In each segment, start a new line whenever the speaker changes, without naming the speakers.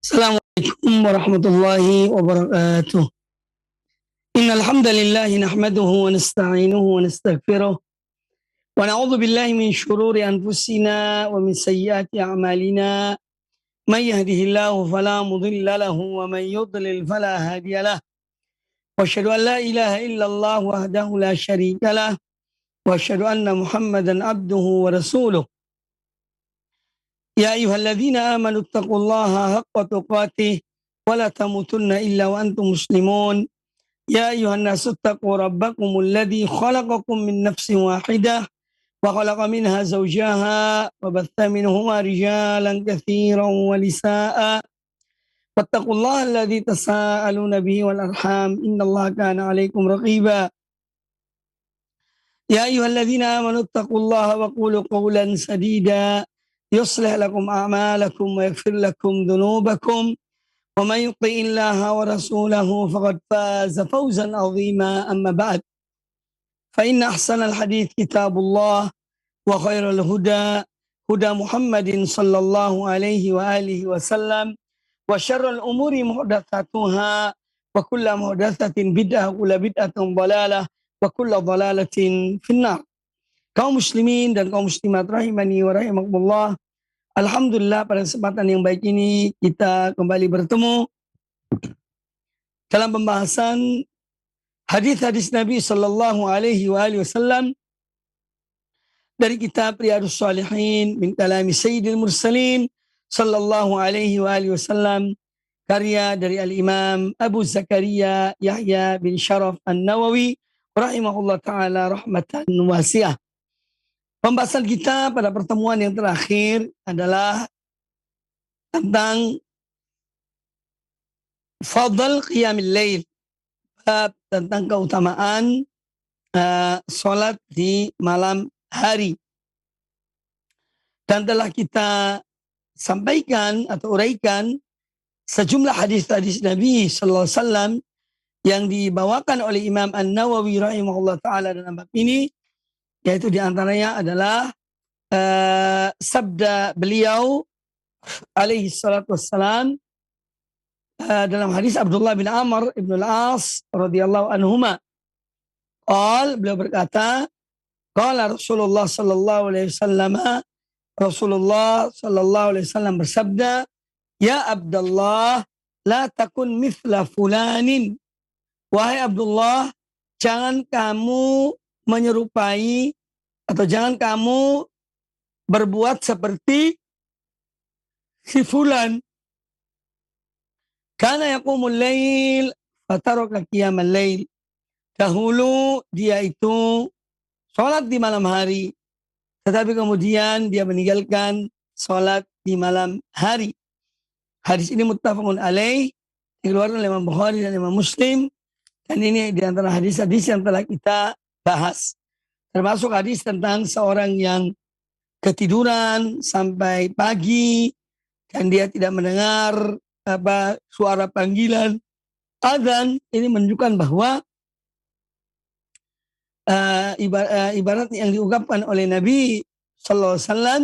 Assalamualaikum warahmatullahi wabarakatuh. Innal hamdalillah nahmaduhu wa nasta'inuhu wa nastaghfiruh wa na'udzu billahi min shururi anfusina wa min sayyiati a'malina. May yahdihillahu fala mudilla lahu wa may yudlil fala hadiyalah. Wa asyhadu an la ilaha illallah wahdahu la syarika lah wa asyhadu anna Muhammadan abduhu wa rasuluh. Ya ayyuhalladzina amanu taqullaha haqqa tuqatih wa la tamutunna illa wa antum muslimun. Ya ayyuhan nasu taqu rabbakumul ladzi khalaqakum min nafsin wahidah wa khalaqa minha zawjaha wa batha minhuma rijalan katsiran wa nisaa'a. Wattaqullaha alladzi tasaaluna bihi wal arham innallaha kana 'alaikum raqiba. Ya ayyuhalladzina amanu taqullaha wa qulu qawlan sadida yuslih lakum a'malakum wa yaghfir lakum dhunubakum wa may yuti'illaha wa rasulahu faqad faza fawzan 'azima amma ba'd fa inna ahsanal hadits kitabullah wa khairal huda huda Muhammadin sallallahu alaihi wa alihi wasallam wa syarrul umuri muhdatsatuha wa kullu muhdatsatin bid'ah wa kullu bid'atin dhalalah wa kullu dhalalatin finnar. Kaum muslimin dan kaum muslimat rahimani wa rahimakumullah. Alhamdulillah pada kesempatan yang baik ini kita kembali bertemu dalam pembahasan hadis-hadis Nabi sallallahu alaihi wasallam dari kitab Riyadhus Shalihin min kalami Sayyidil Mursalin sallallahu alaihi wasallam, karya dari Al-Imam Abu Zakaria Yahya bin Sharaf An-Nawawi rahimahullah taala rahmatan wasi'ah. Pembahasan kita pada pertemuan yang terakhir adalah tentang fadl qiyamil lail, tentang keutamaan salat di malam hari. Dan telah kita sampaikan atau uraikan sejumlah hadis-hadis Nabi sallallahu alaihi wasallam yang dibawakan oleh Imam An-Nawawi rahimahullah taala dalam bab ini, yaitu diantaranya adalah sabda beliau alaihi salatu wassalam dalam hadis Abdullah bin Amr ibn al-As radhiyallahu anhuma. Beliau berkata, qala Rasulullah sallallahu alaihi wasallam, Rasulullah sallallahu alaihi wasallam bersabda, ya Abdullah, la takun mithla fulanin. Wahai Abdullah, jangan kamu menyerupai atau jangan kamu berbuat seperti si fulan. Kana yaqumul lail fataraka qiyamal lail. Dahulu dia itu sholat di malam hari, tetapi kemudian dia meninggalkan sholat di malam hari. Hadis ini muttafaqun alaih, dikeluarkan oleh Imam Bukhari dan Imam Muslim, dan ini di antara hadis-hadis yang telah kita bahas. Termasuk hadis tentang seorang yang ketiduran sampai pagi dan dia tidak mendengar suara panggilan adzan. Ini menunjukkan bahwa ibarat yang diungkapkan oleh Nabi sallallahu alaihi wasallam,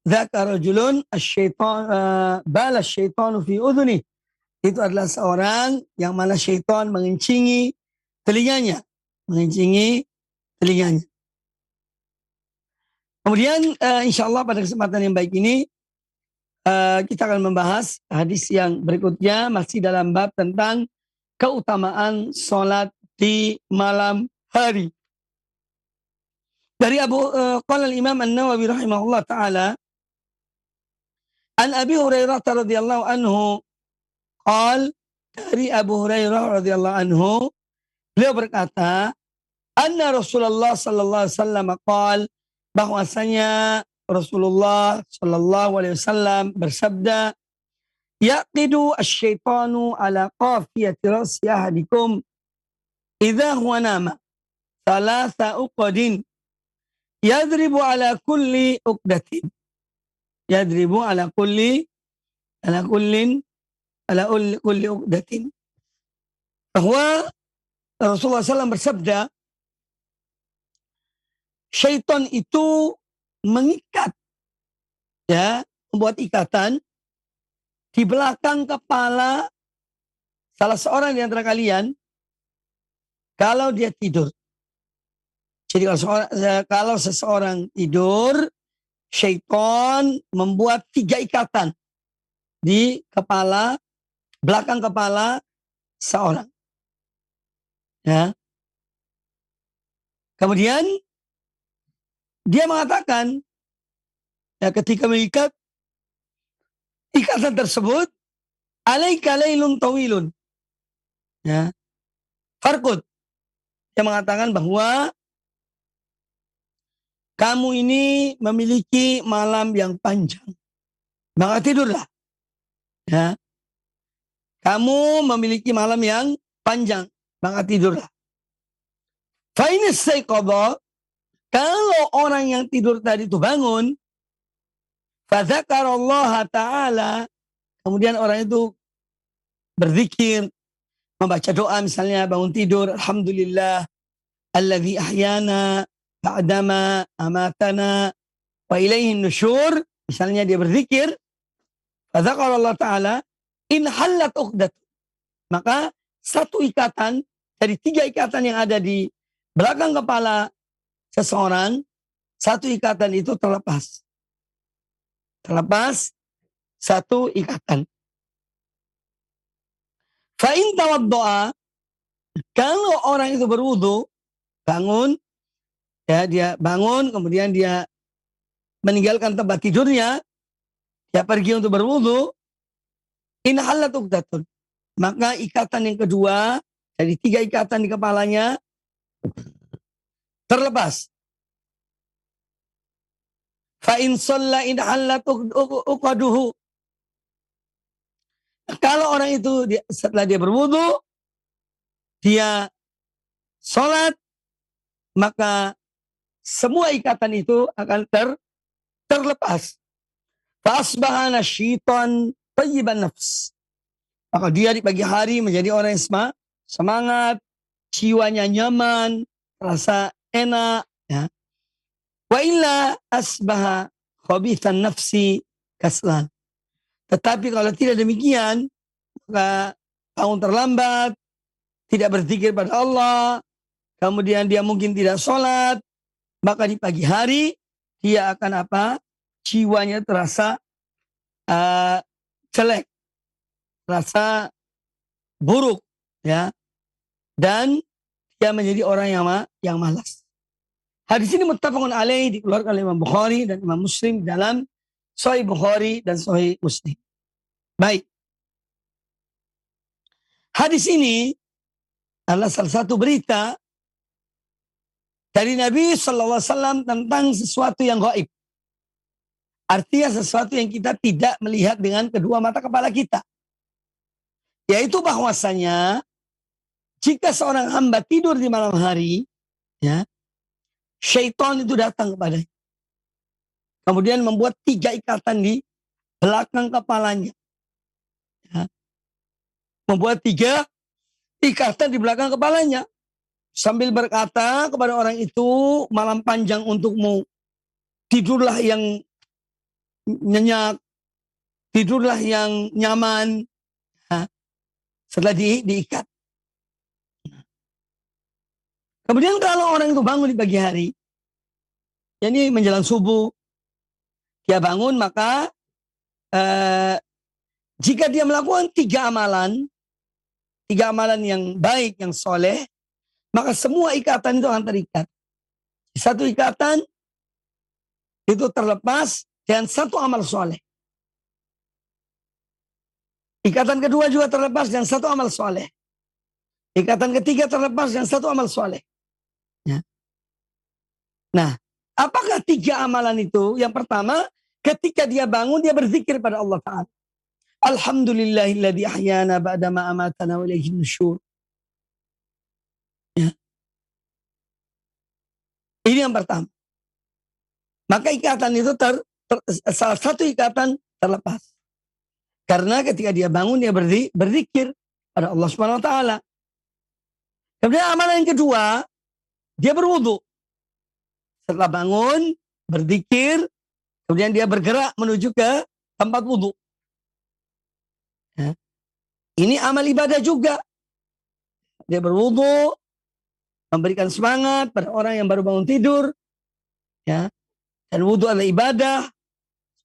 dzaka rajulun asy-syaitan bala asy-syaitanu fi udhuni. Itu adalah seorang yang mana syaitan mengencingi telinganya, Kemudian insyaallah pada kesempatan yang baik ini kita akan membahas hadis yang berikutnya, masih dalam bab tentang keutamaan sholat di malam hari. Dari qala al-Imam An-Nawawi rahimahullah taala, an Abi Hurairah radhiyallahu anhu, dari Abu Hurairah radhiyallahu anhu, beliau berkata, anna Rasulullah sallallahu alaihi wasallam bahwasanya Rasulullah sallallahu alaihi wasallam bersabda, yaqidu asy-syaitanu ala qafiyati ra'si ahadikum idza huwa nama thalatha uqadin yadribu ala kulli uqdatin uqdatin. Bahwa Rasulullah SAW bersabda, syaitan itu mengikat, membuat ikatan di belakang kepala salah seorang di antara kalian kalau dia tidur. Jadi kalau seseorang tidur, syaitan membuat 3 ikatan di kepala, belakang kepala seorang. Ya. Kemudian dia mengatakan, ya, ketika mengikat ikatan tersebut, alaika lailun tawilun. Ya. Farqud. Dia mengatakan bahwa kamu ini memiliki malam yang panjang. Maka tidurlah. Ya. Kamu memiliki malam yang panjang. Maka tidurlah. Fa in istayqadha, kalau orang yang tidur tadi itu bangun, fa dzakarallaha ta'ala, kemudian orang itu berzikir, membaca doa misalnya bangun tidur, alhamdulillah alladzi ahyana ba'dama amatana wa ilaihin nusyur, misalnya dia berzikir, fa dzakarallaha ta'ala, in hallat uqdat, maka satu ikatan dari 3 ikatan yang ada di belakang kepala seseorang, satu ikatan itu terlepas. Terlepas satu ikatan. Fa'in tawaddo'a, kalau orang itu berwudu, bangun, ya dia bangun, kemudian dia meninggalkan tempat tidurnya, dia pergi untuk berwudu, in halat uqdatun, maka ikatan yang kedua dari 3 ikatan di kepalanya terlepas. Fa in shalla in halat uqaduhu, kalau orang itu setelah dia berwudu, dia sholat, maka semua ikatan itu akan terlepas. Fa asbaha nasyitan thayyiban nafs, maka dia di pagi hari menjadi orang yang semangat, jiwanya nyaman, rasa enak, ya. Wa illa asbaha khabithan nafsi kaslan. Tetapi kalau tidak demikian, maka bangun terlambat, tidak berzikir pada Allah, kemudian dia mungkin tidak sholat, maka di pagi hari dia akan apa? Jiwanya terasa jelek, terasa buruk, ya, dan dia menjadi orang yang malas. Hadis ini muttafaqun alaih, dikeluarkan oleh Imam Bukhari dan Imam Muslim dalam Sahih Bukhari dan Sahih Muslim. Baik. Hadis ini adalah salah satu berita dari Nabi SAW tentang sesuatu yang gaib. Artinya sesuatu yang kita tidak melihat dengan kedua mata kepala kita. Yaitu bahwasanya jika seorang hamba tidur di malam hari, ya, syaitan itu datang kepadanya. Kemudian membuat 3 ikatan di belakang kepalanya. Ya. Membuat 3 ikatan di belakang kepalanya. Sambil berkata kepada orang itu, malam panjang untukmu. Tidurlah yang nyenyak. Tidurlah yang nyaman. Ya. Setelah diikat. Kemudian kalau orang itu bangun di pagi hari, yani menjelang subuh, dia bangun, maka jika dia melakukan 3 amalan yang baik, yang soleh, maka semua ikatan itu akan terikat. Satu ikatan itu terlepas dengan satu amal soleh. Ikatan kedua juga terlepas dengan satu amal soleh. Ikatan ketiga terlepas dengan satu amal soleh. Ya. Nah, apakah 3 amalan itu? Yang pertama, ketika dia bangun, dia berzikir pada Allah Ta'ala. Alhamdulillahilladzi ahyana ba'dama amatana wa ilaihin nusyur. Ya. Ini yang pertama. Maka ikatan itu salah satu ikatan terlepas. Karena ketika dia bangun, dia berzikir pada Allah Subhanahu wa Ta'ala. Kemudian amalan yang kedua, dia berwudu. Setelah bangun, berzikir, kemudian dia bergerak menuju ke tempat wudu. Ya. Ini amal ibadah juga. Dia berwudu, memberikan semangat pada orang yang baru bangun tidur. Ya. Dan wudu adalah ibadah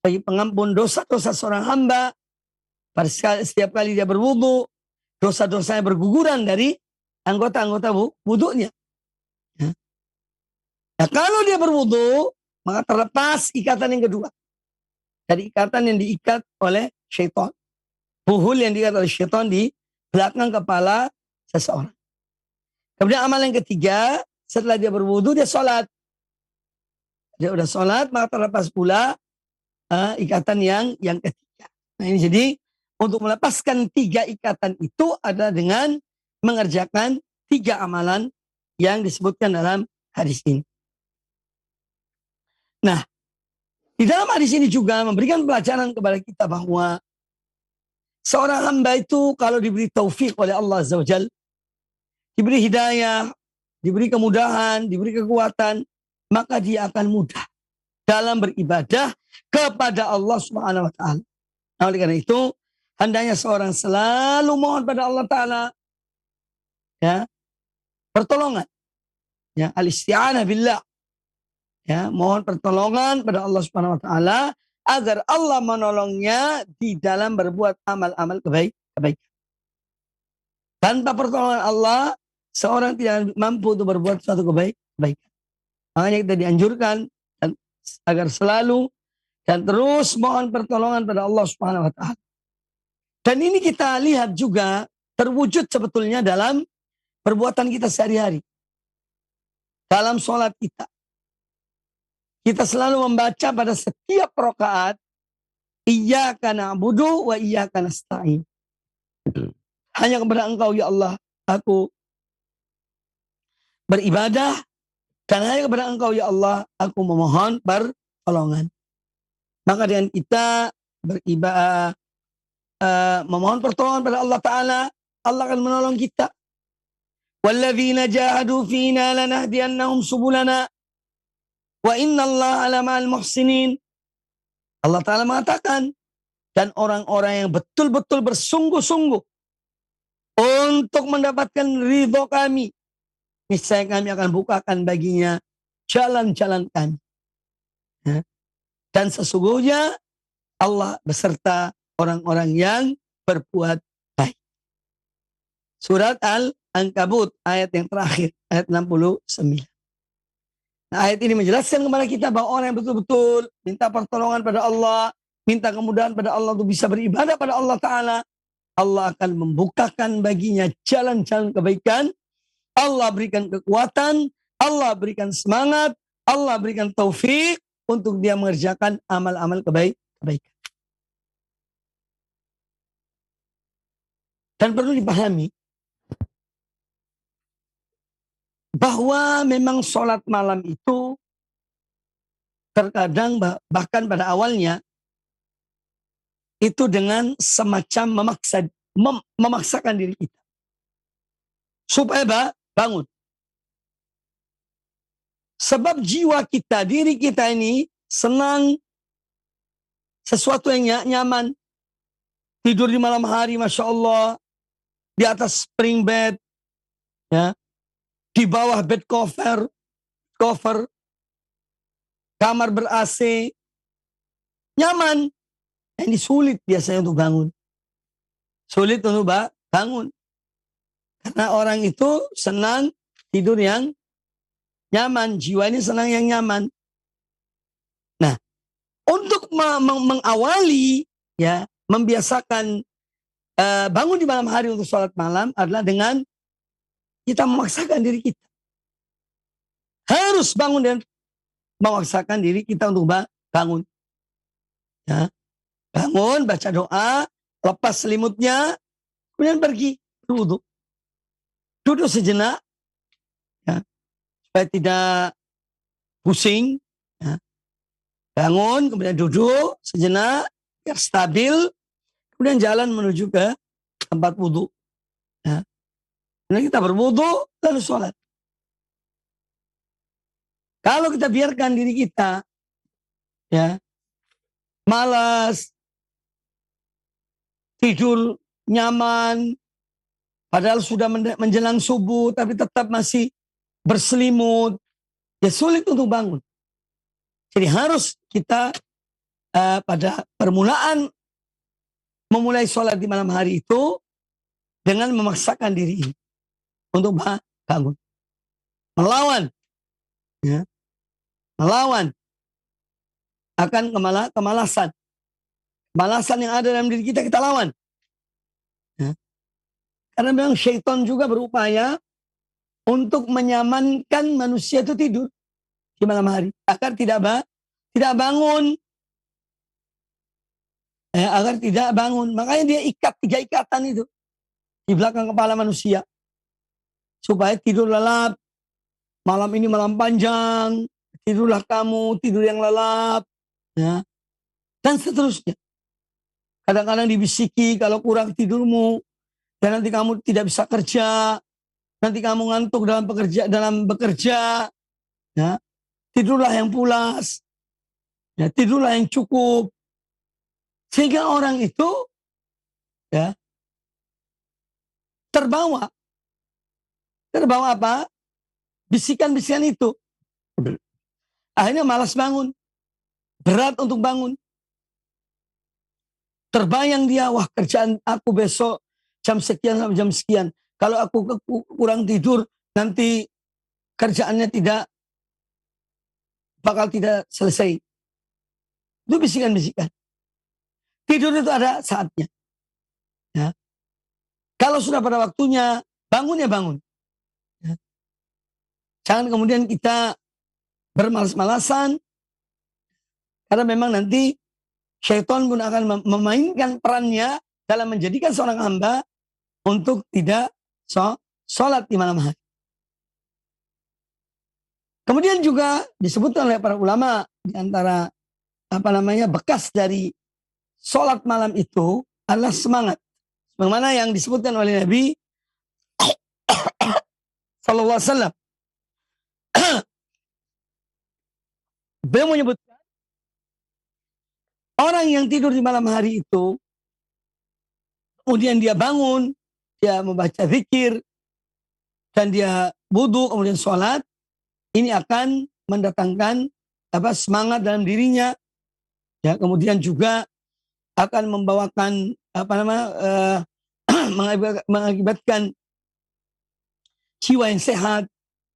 bagi pengampun dosa-dosa seorang hamba. Pada setiap kali dia berwudu, dosa-dosanya berguguran dari anggota-anggota wudunya. Ya. Nah, kalau dia berwudu, maka terlepas ikatan yang kedua. Dari ikatan yang diikat oleh syaitan. Buhul yang diikat oleh syaitan di belakang kepala seseorang. Kemudian amal yang ketiga, setelah dia berwudu, dia sholat. Dia udah sholat, maka terlepas pula ikatan yang ketiga. Nah ini jadi, untuk melepaskan 3 ikatan itu adalah dengan mengerjakan 3 amalan yang disebutkan dalam hadis ini. Nah, di dalam hadis ini juga memberikan pelajaran kepada kita bahwa seorang hamba itu kalau diberi taufik oleh Allah Azza wa Jalla, diberi hidayah, diberi kemudahan, diberi kekuatan, maka dia akan mudah dalam beribadah kepada Allah Subhanahu wa taala. Nah, oleh karena itu, hendaknya seorang selalu mohon pada Allah taala ya, pertolongan. Ya, al-isti'anah billah. Ya, mohon pertolongan pada Allah Subhanahu wa taala agar Allah menolongnya di dalam berbuat amal-amal kebaikan. Tanpa pertolongan Allah, seorang tidak mampu untuk berbuat suatu kebaikan. Makanya kita dianjurkan agar selalu dan terus mohon pertolongan pada Allah Subhanahu wa taala. Dan ini kita lihat juga terwujud sebetulnya dalam perbuatan kita sehari-hari. Dalam sholat kita. Kita selalu membaca pada setiap rakaat, iyyaka na'budu wa iyyaka nasta'in. Hanya kepada Engkau ya Allah aku beribadah, dan hanya kepada Engkau ya Allah aku memohon pertolongan. Maka dengan kita beribadah, memohon pertolongan pada Allah Ta'ala, Allah akan menolong kita. Walladzina jahadu fina lanahdiyannahum subulana wa innallaha ala ma'al muhsinin. Allah Ta'ala mengatakan, dan orang-orang yang betul-betul bersungguh-sungguh untuk mendapatkan ridho kami, niscaya kami akan bukakan baginya jalan-jalan kami. Ya. Dan sesungguhnya Allah beserta orang-orang yang berbuat baik. Surat Al-Ankabut ayat yang terakhir, ayat 69. Nah, ayat ini menjelaskan kepada kita bahwa orang yang betul-betul minta pertolongan pada Allah, minta kemudahan pada Allah untuk bisa beribadah pada Allah Ta'ala, Allah akan membukakan baginya jalan-jalan kebaikan. Allah berikan kekuatan, Allah berikan semangat, Allah berikan taufik untuk dia mengerjakan amal-amal kebaikan. Dan perlu dipahami bahwa memang sholat malam itu terkadang bahkan pada awalnya itu dengan semacam memaksakan diri kita supaya bangun. Sebab jiwa kita, diri kita ini senang sesuatu yang nyaman. Tidur di malam hari, Masya Allah, di atas spring bed, ya, di bawah bed cover, kamar ber-AC, nyaman. Ini sulit biasanya untuk bangun. Sulit untuk bangun. Karena orang itu senang tidur yang nyaman. Jiwa ini senang yang nyaman. Nah, untuk mengawali, ya, membiasakan bangun di malam hari untuk sholat malam adalah dengan kita memaksakan diri kita. Harus bangun dan memaksakan diri kita untuk bangun. Ya. Bangun, baca doa, lepas selimutnya, kemudian pergi berwudu. Duduk sejenak, ya, supaya tidak pusing. Ya. Bangun, kemudian duduk sejenak, biar stabil, kemudian jalan menuju ke tempat wudu. Ya. Kemudian kita berwudu, lalu sholat. Kalau kita biarkan diri kita, ya, malas, tidur nyaman, padahal sudah menjelang subuh, tapi tetap masih berselimut, ya sulit untuk bangun. Jadi harus kita pada permulaan memulai sholat di malam hari itu dengan memaksakan diri untuk bangun. Melawan. Ya, melawan akan kemalasan. Kemalasan yang ada dalam diri kita, kita lawan. Ya. Karena memang syaitan juga berupaya untuk menyamankan manusia itu tidur di malam hari. Agar tidak bangun. Agar tidak bangun. Makanya dia ikat 3 ikatan itu di belakang kepala manusia. Supaya tidur lelap. Malam ini malam panjang. Tidurlah kamu, tidur yang lelap. Ya. Dan seterusnya. Kadang-kadang dibisiki kalau kurang tidurmu. Dan nanti kamu tidak bisa kerja. Nanti kamu ngantuk dalam bekerja. Ya. Tidurlah yang pulas. Ya, tidurlah yang cukup. Sehingga orang itu ya terbawa apa? Bisikan-bisikan itu. Akhirnya malas bangun. Berat untuk bangun. Terbayang dia, wah kerjaan aku besok jam sekian sampai jam sekian. Kalau aku kurang tidur, nanti kerjaannya bakal tidak selesai. Itu bisikan-bisikan. Tidur itu ada saatnya. Ya. Kalau sudah pada waktunya, bangun ya bangun. Ya. Jangan kemudian kita bermalas-malasan. Karena memang nanti syaitan pun akan memainkan perannya dalam menjadikan seorang hamba untuk tidak sholat di malam hari. Kemudian juga disebutkan oleh para ulama di antara bekas dari sholat malam itu adalah semangat. Bagaimana yang disebutkan oleh Nabi Sallallahu Alaihi Wasallam. Beliau menyebutkan orang yang tidur di malam hari itu, kemudian dia bangun, dia membaca zikir, dan dia wudu, kemudian sholat, ini akan mendatangkan semangat dalam dirinya, ya, kemudian juga akan membawakan mengakibatkan jiwa yang sehat,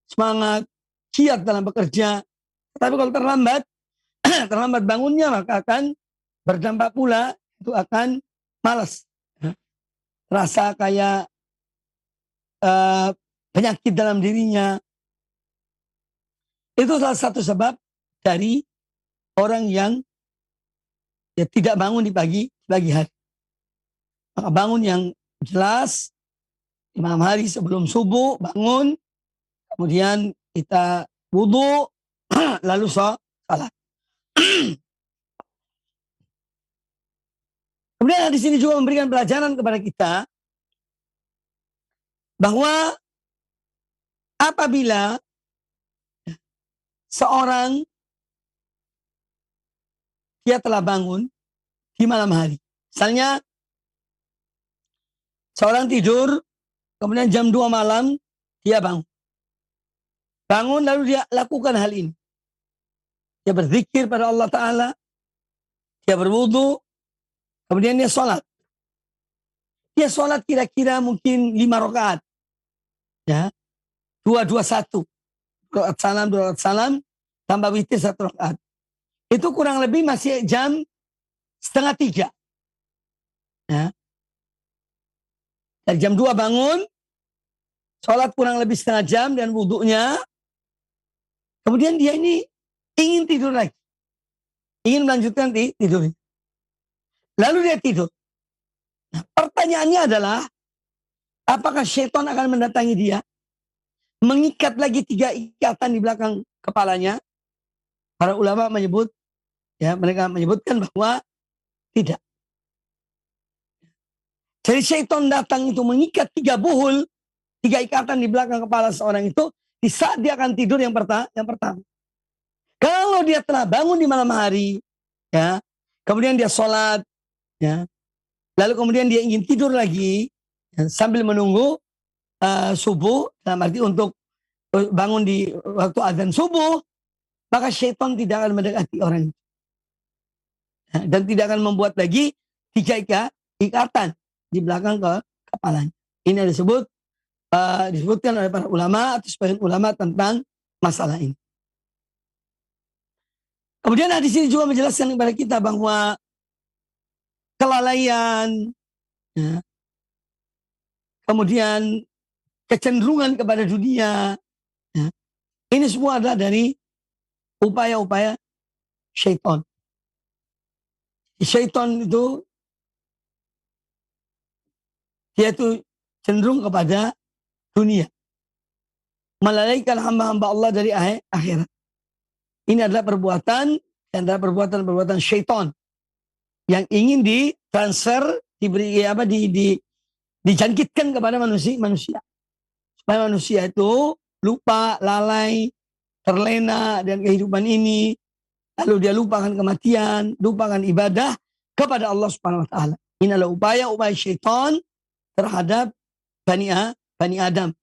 semangat, giat dalam bekerja. Tapi kalau terlambat bangunnya, maka akan berdampak pula itu akan malas, rasa kayak penyakit dalam dirinya. Itu salah satu sebab dari orang yang ya tidak bangun di pagi hari. Maka bangun yang jelas di malam hari sebelum subuh, bangun, kemudian kita wudu, lalu salat. Kemudian di sini juga memberikan pelajaran kepada kita bahwa apabila seorang dia telah bangun di malam hari, misalnya seorang tidur, kemudian jam 2 malam dia bangun lalu dia lakukan hal ini. Dia berzikir pada Allah Ta'ala, dia berwudu, kemudian dia sholat. Dia sholat kira-kira mungkin 5 rakaat. Ya. 2-2-1. 2 rakaat salam, tambah witir 1 rakaat. Itu kurang lebih masih jam 2:30. Ya. Dari jam 2 bangun, sholat kurang lebih setengah jam dan wudunya. Kemudian dia ini ingin tidur lagi. Ingin melanjutkan tidur. Lalu dia tidur. Nah, pertanyaannya adalah, apakah syaitan akan mendatangi dia? Mengikat lagi 3 ikatan di belakang kepalanya? Para ulama mereka menyebutkan bahwa tidak. Jadi syaitan datang itu mengikat 3 buhul, 3 ikatan di belakang kepala seorang itu di saat dia akan tidur yang pertama. Kalau dia telah bangun di malam hari, ya, kemudian dia sholat, ya, lalu kemudian dia ingin tidur lagi sambil menunggu subuh, dalam arti untuk bangun di waktu azan subuh, maka syaitan tidak akan mendekati orang itu. Dan tidak akan membuat lagi 3 ikatan di belakang kepalanya. Ini disebutkan oleh para ulama atau sebagian ulama tentang masalah ini. Kemudian hadis ini juga menjelaskan kepada kita bahwa kelalaian, ya, kemudian kecenderungan kepada dunia, ya, ini semua adalah dari upaya-upaya syaitan. Syaitan itu dia itu cenderung kepada dunia, melalaikan hamba-hamba Allah dari akhirat. Ini adalah perbuatan syaitan yang ingin ditransfer, dijangkitkan kepada manusia, supaya manusia itu lupa, lalai, terlena dan kehidupan ini, lalu dia lupakan kematian, lupakan ibadah kepada Allah Subhanahu wa taala. Ini adalah upaya-upaya syaitan terhadap Bani Adam,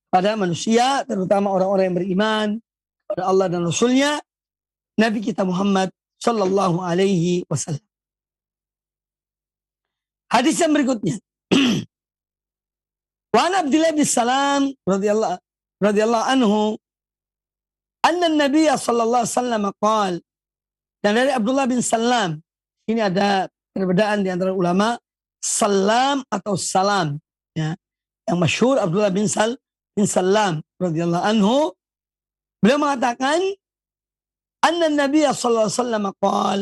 pada manusia, terutama orang-orang yang beriman kepada Allah dan Rasulnya, Nabi kita Muhammad Sallallahu Alaihi Wasallam. Hadis yang berikutnya, Wa an Abdullah bin Salam radhiyallahu anhu, anna Nabi Sallallahu Alaihi Wasallam qaal, dan dari Abdullah bin Salam, ini ada perbedaan di antara ulama, salam atau salam, ya. Yang masyhur Abdullah bin Salam radhiyallahu anhu, beliau mengatakan anna Nabi sallallahu alaihi wasallam qaal,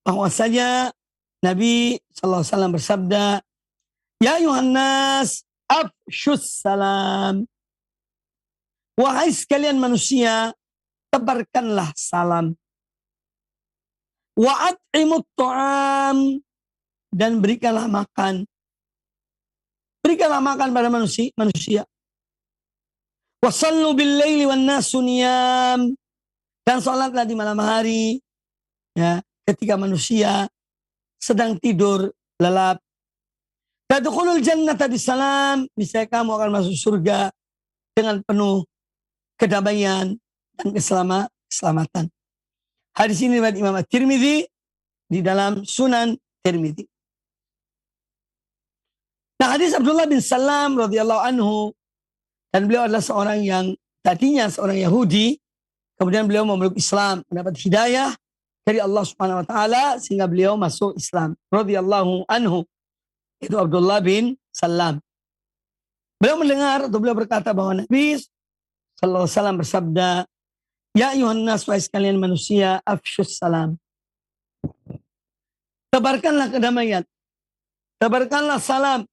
bahwasanya Nabi sallallahu alaihi wasallam bersabda, ya ayuhan nas afshus salam, wahai sekalian manusia, tebarkanlah salam, wa at'imut ta'am, dan berikanlah makan. Berikanlah makan pada manusia. Wasallu bil laili wan nasu niyam, dan salatlah di malam hari, ya, ketika manusia sedang tidur lelap. Tadkhulul jannata bisalam, niscaya kamu akan masuk surga dengan penuh kedamaian dan keselamatan. Hadis ini riwayat Imam At-Tirmidzi di dalam Sunan Tirmidzi. Nah, hadis Abdullah bin Salam radhiyallahu anhu, dan beliau adalah seorang yang tadinya seorang Yahudi, kemudian beliau memeluk Islam, mendapat hidayah dari Allah Subhanahu wa taala sehingga beliau masuk Islam. Radhiyallahu anhu. Itu Abdullah bin Salam. Beliau mendengar atau beliau berkata bahwa Nabi sallallahu alaihi wasallam bersabda, ya ayuhan nas, wahai sekalian manusia, afsyus salam. Tebarkanlah kedamaian. Tebarkanlah salam.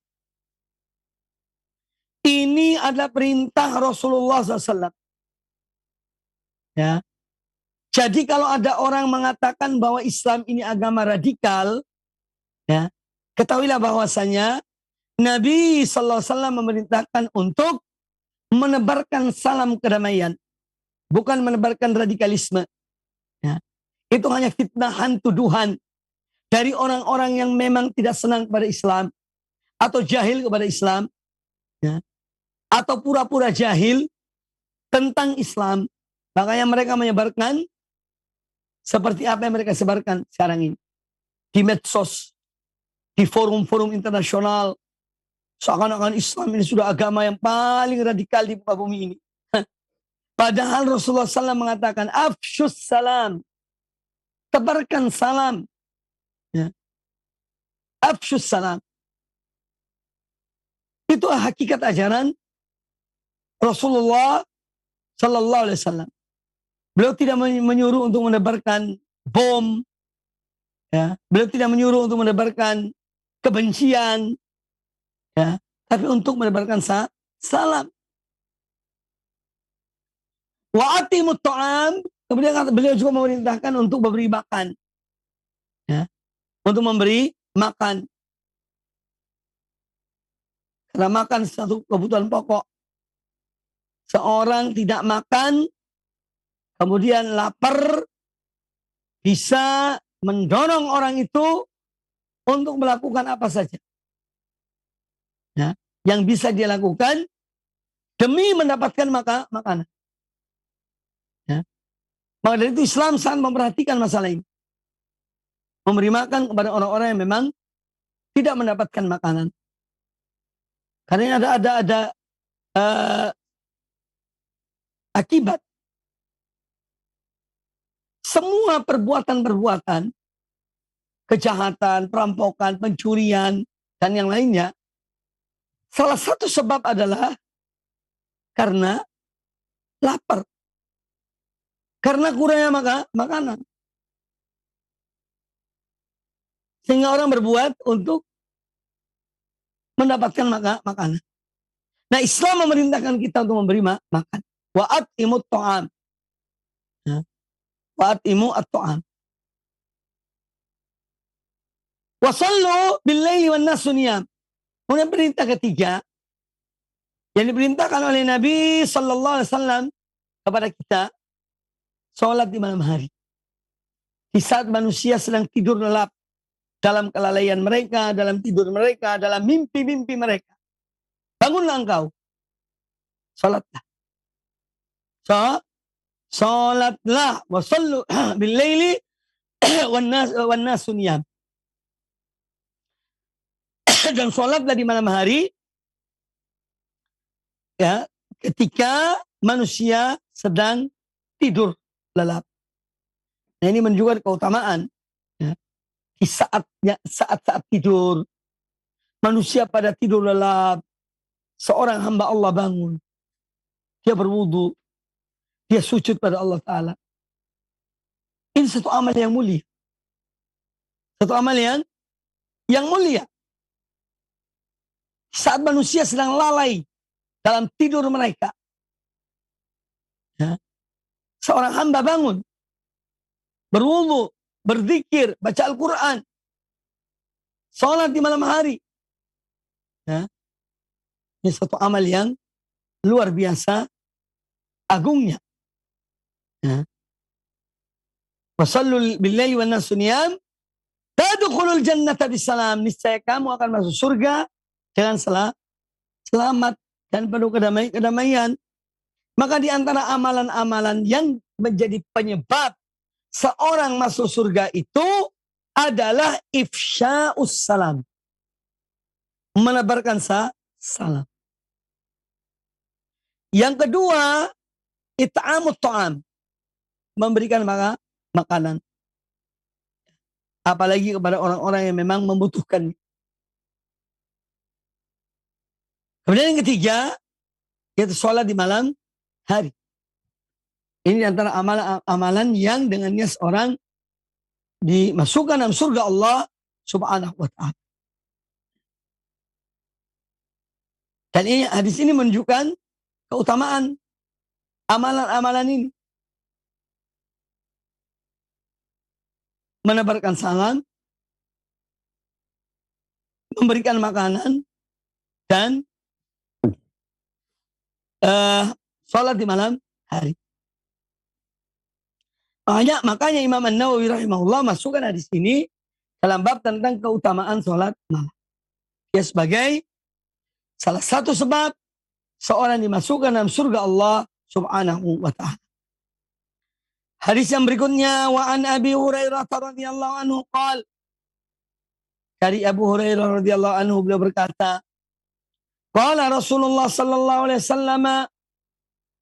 Ini adalah perintah Rasulullah SAW. Ya. Jadi kalau ada orang mengatakan bahwa Islam ini agama radikal, ya, ketahuilah bahwasanya Nabi SAW memerintahkan untuk menebarkan salam kedamaian, bukan menebarkan radikalisme. Ya. Itu hanya fitnahan, tuduhan dari orang-orang yang memang tidak senang kepada Islam atau jahil kepada Islam, ya, atau pura-pura jahil tentang Islam. Makanya mereka menyebarkan seperti apa yang mereka sebarkan sekarang ini di medsos, di forum-forum internasional, seakan-akan Islam ini sudah agama yang paling radikal di muka bumi ini. Padahal Rasulullah SAW mengatakan afsyus salam, tebarkan salam, ya. Afsyus salam, itu hakikat ajaran Rasulullah Sallallahu Alaihi Wasallam. Beliau tidak menyuruh untuk menebarkan bom, ya. Beliau tidak menyuruh untuk menebarkan kebencian, ya, tapi untuk menebarkan salam. Wa atimut ta'am, kemudian beliau juga memerintahkan untuk memberi makan, ya, untuk memberi makan. Karena makan satu kebutuhan pokok. Seorang tidak makan, kemudian lapar, bisa mendorong orang itu untuk melakukan apa saja. yang bisa dia lakukan demi mendapatkan makanan. Ya. Maka dari itu Islam sangat memperhatikan masalah ini. Memberi makan kepada orang-orang yang memang tidak mendapatkan makanan. Karena ada akibat. Semua perbuatan-perbuatan, kejahatan, perampokan, pencurian, dan yang lainnya, salah satu sebab adalah karena lapar. Karena kurangnya makanan. Sehingga orang berbuat untuk mendapatkan makanan. Nah, Islam memerintahkan kita untuk memberi makan. Wa'at'imut ta'am. Ya. Wa'at'imu at-ta'am. Wasallu bil-laili wan-nasu niyam. Kemudian perintah ketiga yang diperintahkan oleh Nabi sallallahu alaihi wasallam kepada kita, sholat di malam hari. Di saat manusia sedang tidur lelap, dalam kelalaian mereka, dalam tidur mereka, dalam mimpi-mimpi mereka. Bangunlah engkau. Sholatlah. Sholatlah. Wasallu bil-laili wan-nasu niyam. Dan sholatlah di malam hari, ya, ketika manusia sedang tidur lelap. Nah, ini menunjukkan keutamaan, ya. Di saat tidur, manusia pada tidur lelap, seorang hamba Allah bangun, dia berwudu, dia sujud pada Allah Ta'ala. Ini satu amal yang mulia. Satu amal yang mulia. Saat manusia sedang lalai dalam tidur mereka, ya, seorang hamba bangun, berwudu, berzikir, baca Al-Quran, sholat di malam hari. Ya. Ini satu amal yang luar biasa agungnya. Ya. Wasallu bil-laili wan-nasu niyam tadkhulul jannata bisalam. Niscaya kamu akan masuk surga dengan selamat dan penuh kedamaian. Maka di antara amalan-amalan yang menjadi penyebab seorang masuk surga itu adalah ifsya'us salam. Menebarkan salam. Yang kedua, it'amut ta'am. Memberikan makanan. Apalagi kepada orang-orang yang memang membutuhkan. Kemudian yang ketiga, yaitu sholat di malam hari. Ini antara amalan yang dengannya seorang dimasukkan dalam surga Allah Subhanahu wa ta'ala. Dan ini, hadis ini menunjukkan keutamaan amalan-amalan ini. Menebarkan salam, memberikan makanan, dan sholat di malam hari. Makanya Imam An-Nawawi rahimahullah masukkan hadis ini dalam bab tentang keutamaan sholat malam. Ya, sebagai salah satu sebab seorang dimasukkan dalam surga Allah Subhanahu wa ta'ala. Hadis yang berikutnya, wa an Abi Hurairah radhiyallahu anhu qala. Dari Abu Hurairah radhiyallahu anhu beliau berkata, qala Rasulullah sallallahu alaihi wasallam,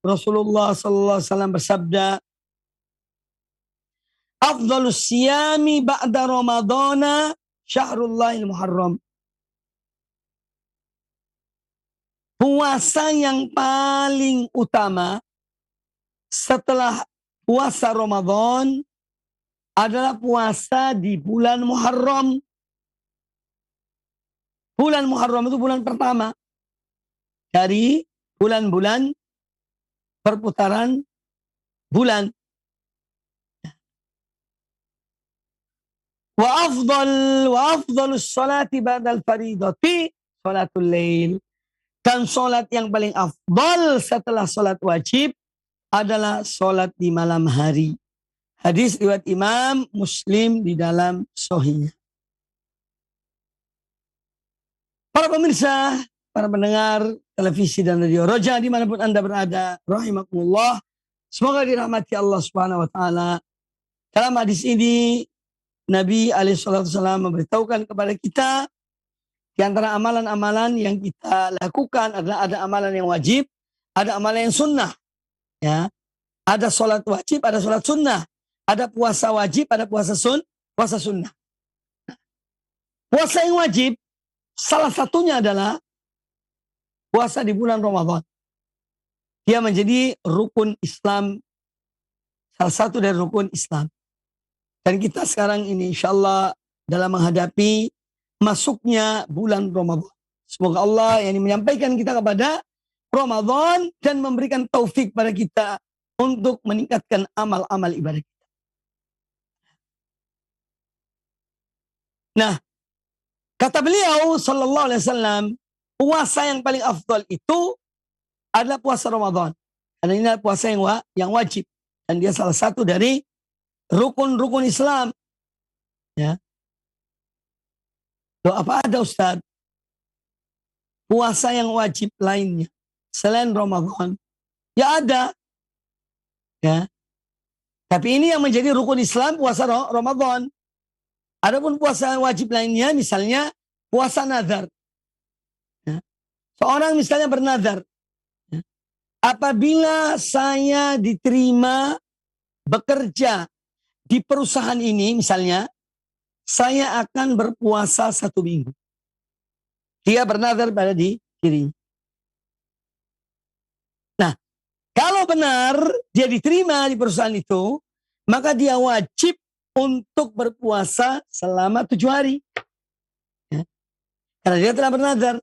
Rasulullah sallallahu alaihi wasallam bersabda, afdhalus siyami ba'da Ramadana syahrullahil muharram. Puasa yang paling utama setelah puasa Ramadan adalah puasa di bulan Muharram. Bulan Muharram itu bulan pertama dari bulan-bulan perputaran bulan. Wa afdhalus salati ba'dal faridati salatul lail. Dan sholat yang paling afdal setelah sholat wajib adalah sholat di malam hari. Hadis riwayat Imam Muslim di dalam Sahihnya. Para pemirsa para pendengar televisi dan radio Roja dimanapun Anda berada, rahimakumullah. Semoga dirahmati Allah Subhanahu wa taala. Dalam hadis ini Nabi alaihissalam memberitahukan kepada kita di antara amalan-amalan yang kita lakukan adalah ada amalan yang wajib, ada amalan yang sunnah. Ya. Ada sholat wajib, ada sholat sunnah. Ada puasa wajib, ada puasa sunnah. Puasa yang wajib, salah satunya adalah puasa di bulan Ramadan. Dia menjadi rukun Islam, salah satu dari rukun Islam. Dan kita sekarang ini insya Allah dalam menghadapi masuknya bulan Ramadan. Semoga Allah yang menyampaikan kita kepada Ramadan dan memberikan taufik pada kita untuk meningkatkan amal-amal ibadah kita. Nah, kata beliau sallallahu alaihi wasallam, puasa yang paling afdal itu adalah puasa Ramadan. Karena ini adalah puasa yang wajib dan dia salah satu dari rukun-rukun Islam. Ya. Loh, apa ada Ustaz? Puasa yang wajib lainnya selain Ramadan? Ya ada. Ya. Tapi ini yang menjadi rukun Islam puasa Ramadan. Adapun puasa wajib lainnya misalnya puasa nazar. Ya. Seorang misalnya bernazar. Ya. Apabila saya diterima bekerja di perusahaan ini misalnya, saya akan berpuasa 1 minggu. Dia bernazar pada dirinya. Nah, kalau benar dia diterima di perusahaan itu, maka dia wajib untuk berpuasa selama 7 hari. Ya. Karena dia telah bernazar.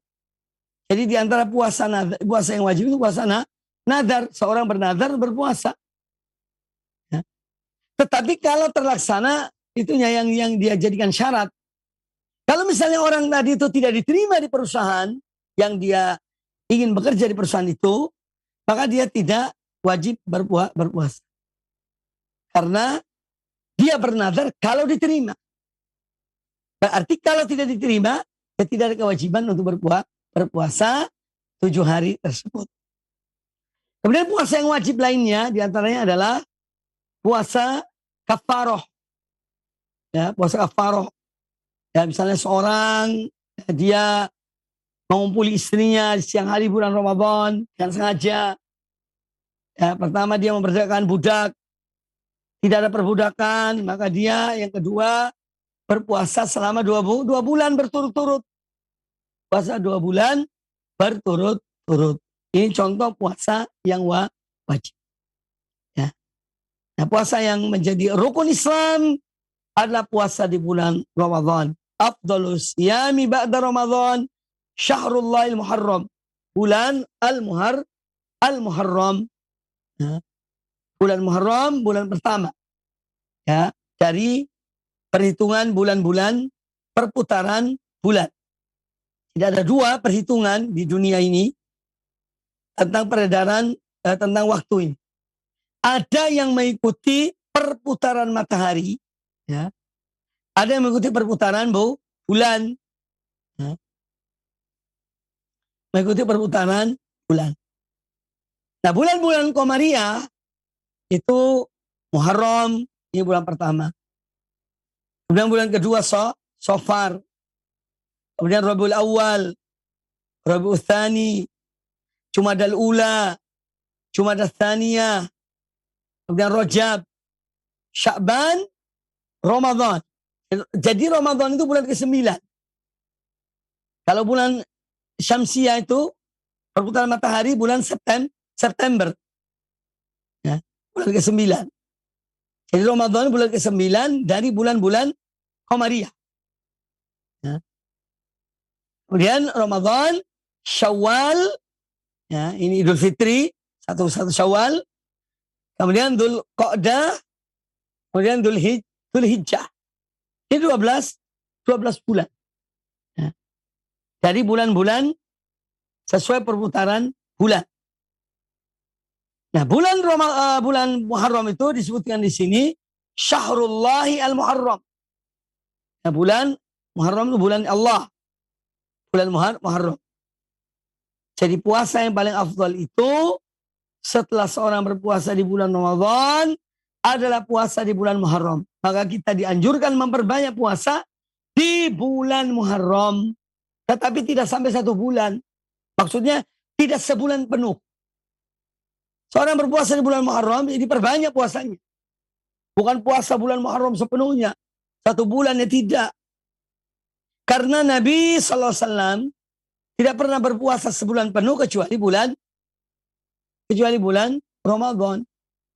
Jadi di antara puasa yang wajib itu puasa nazar. Seorang bernazar berpuasa. Ya. Tetapi kalau terlaksana, itunya yang dia jadikan syarat. Kalau misalnya orang tadi itu tidak diterima di perusahaan yang dia ingin bekerja di perusahaan itu, maka dia tidak wajib berpuasa. Karena dia bernazar kalau diterima. Berarti kalau tidak diterima, dia tidak ada kewajiban untuk berpuasa 7 hari tersebut. Kemudian puasa yang wajib lainnya diantaranya adalah puasa kafaroh. Ya, puasa kafaroh. Ya, misalnya seorang dia mengumpuli istrinya di siang hari bulan Ramadan dengan sengaja. Ya, pertama dia memerdekakan budak. Tidak ada perbudakan, maka dia yang kedua berpuasa selama 2 bulan berturut-turut. Puasa 2 bulan berturut-turut. Ini contoh puasa yang wajib. Ya. Nah, puasa yang menjadi rukun Islam adalah puasa di bulan Ramadan. Afdalus siyami ba'da Ramadan Syahrullahil Muharram. Bulan Al-Muharram. Ya. Bulan Muharram, bulan pertama. Ya, dari perhitungan bulan-bulan, perputaran bulan. Tidak ada 2 perhitungan di dunia ini tentang peredaran, tentang waktu ini. Ada yang mengikuti perputaran matahari. Ya. Ada yang mengikuti perputaran bulan. Ya. Mengikuti perputaran bulan. Nah, bulan-bulan Qamariyah itu Muharram, ini bulan pertama. Kemudian bulan kedua Safar. Kemudian Rabiul Awal, Rabiul Tsani, Jumadal Ula, Jumadal Tsaniyah, kemudian Rajab, Sya'ban, Ramadan. Jadi Ramadan itu bulan ke-9. Kalau bulan Syamsiyah itu perputaran matahari bulan September. Ya, bulan ke-9. Jadi Ramadan bulan ke-9 dari bulan-bulan Qamariyah. Ya. Kemudian Ramadan, Syawal, ya, ini Idul Fitri, 1 Syawal. Kemudian Dzul Qa'dah, kemudian Dzul Hijjah. Ini 12 bulan. Ya. Dari bulan-bulan sesuai perputaran bulan. Nah, bulan Muharram itu disebutkan di sini Syahrullahi al-Muharram. Nah, bulan Muharram itu bulan Allah. Bulan Muharram. Jadi puasa yang paling afdal itu setelah seorang berpuasa di bulan Ramadan adalah puasa di bulan Muharram. Maka kita dianjurkan memperbanyak puasa di bulan Muharram. Tetapi tidak sampai 1 bulan. Maksudnya tidak sebulan penuh. Seorang berpuasa di bulan Muharram, jadi perbanyak puasanya. Bukan puasa bulan Muharram sepenuhnya. 1 bulan ya tidak. Karena Nabi SAW tidak pernah berpuasa sebulan penuh kecuali bulan Ramadan.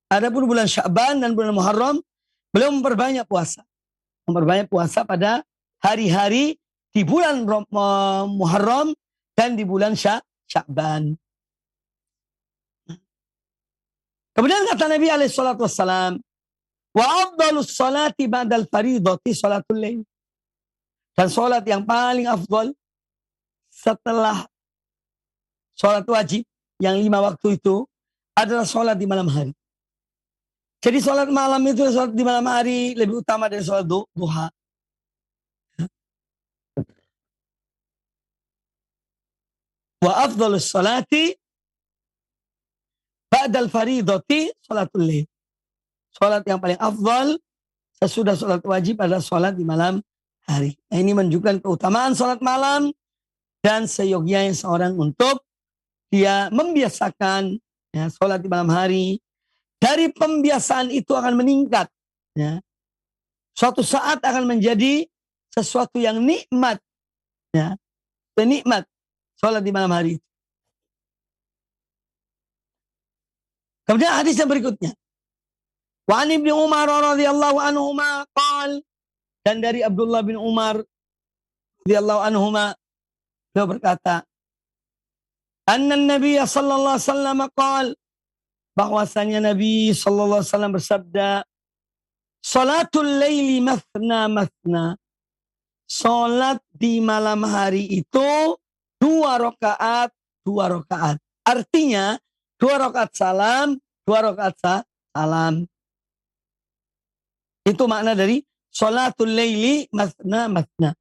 Adapun bulan Sya'ban dan bulan Muharram, beliau memperbanyak puasa. Memperbanyak puasa pada hari-hari di bulan Muharram dan di bulan Sya'ban. Kemudian kata Nabi SAW, wa afdalus salati ba'dal faridati salatul lail. Dan salat yang paling afdal setelah salat wajib yang 5 waktu itu adalah salat di malam hari. Jadi salat malam itu, salat di malam hari lebih utama dari salat duha. Wa afdalus salati ba'dal faridati salatul lail. Salat yang paling afdal sesudah salat wajib adalah salat di malam hari. Nah, ini menunjukkan keutamaan salat malam dan seyogyanya seorang untuk dia membiasakan ya, salat di malam hari. Dari pembiasaan itu akan meningkat. Ya. Suatu saat akan menjadi sesuatu yang nikmat. Ya. Nikmat salat di malam hari. Kemudian hadis yang berikutnya. Wa an Ibnu Umar radhiyallahu anhuma qala, dan dari Abdullah bin Umar radhiyallahu anhuma beliau berkata, anna Nabi sallallahu alaihi wasallam qala, bahwasanya Nabi sallallahu alaihi wasallam bersabda, salatul laili mathna mathna. Salat di malam hari itu 2 rakaat, 2 rakaat. Artinya 2 rakaat salam, 2 rakaat salam. Itu makna dari salatul laili mathna mathna.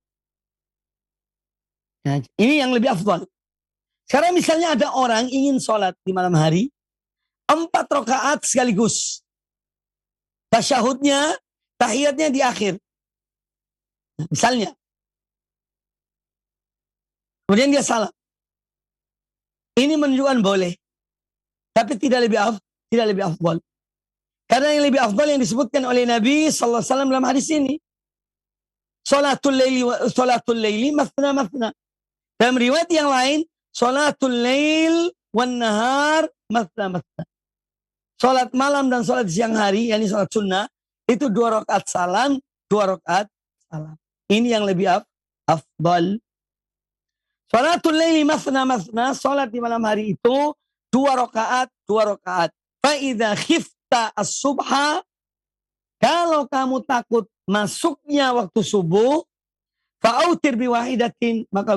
Nah, ini yang lebih afdal. Sekarang misalnya ada orang ingin sholat di malam hari 4 rakaat sekaligus. Tasyahudnya, tahiyatnya di akhir. Nah, misalnya. Kemudian dia salam. Ini menunjukkan boleh. Tapi tidak lebih afdal. Karena yang lebih afdal yang disebutkan oleh Nabi sallallahu alaihi wasallam dalam hadis ini. Salatul laili mathna mathna. Dalam riwayat yang lain, salatul lail wan nahar mathna mathna. Salat malam dan salat siang hari, yakni salat sunnah, itu 2 rakaat salam, 2 rakaat salam. Ini yang lebih afdal. Salatul laili mathna mathna, salat di malam hari itu 2 rakaat, 2 rakaat. Fa idza khifta as-subha, kalau kamu takut masuknya waktu subuh, fa'autir biwahidatin, maka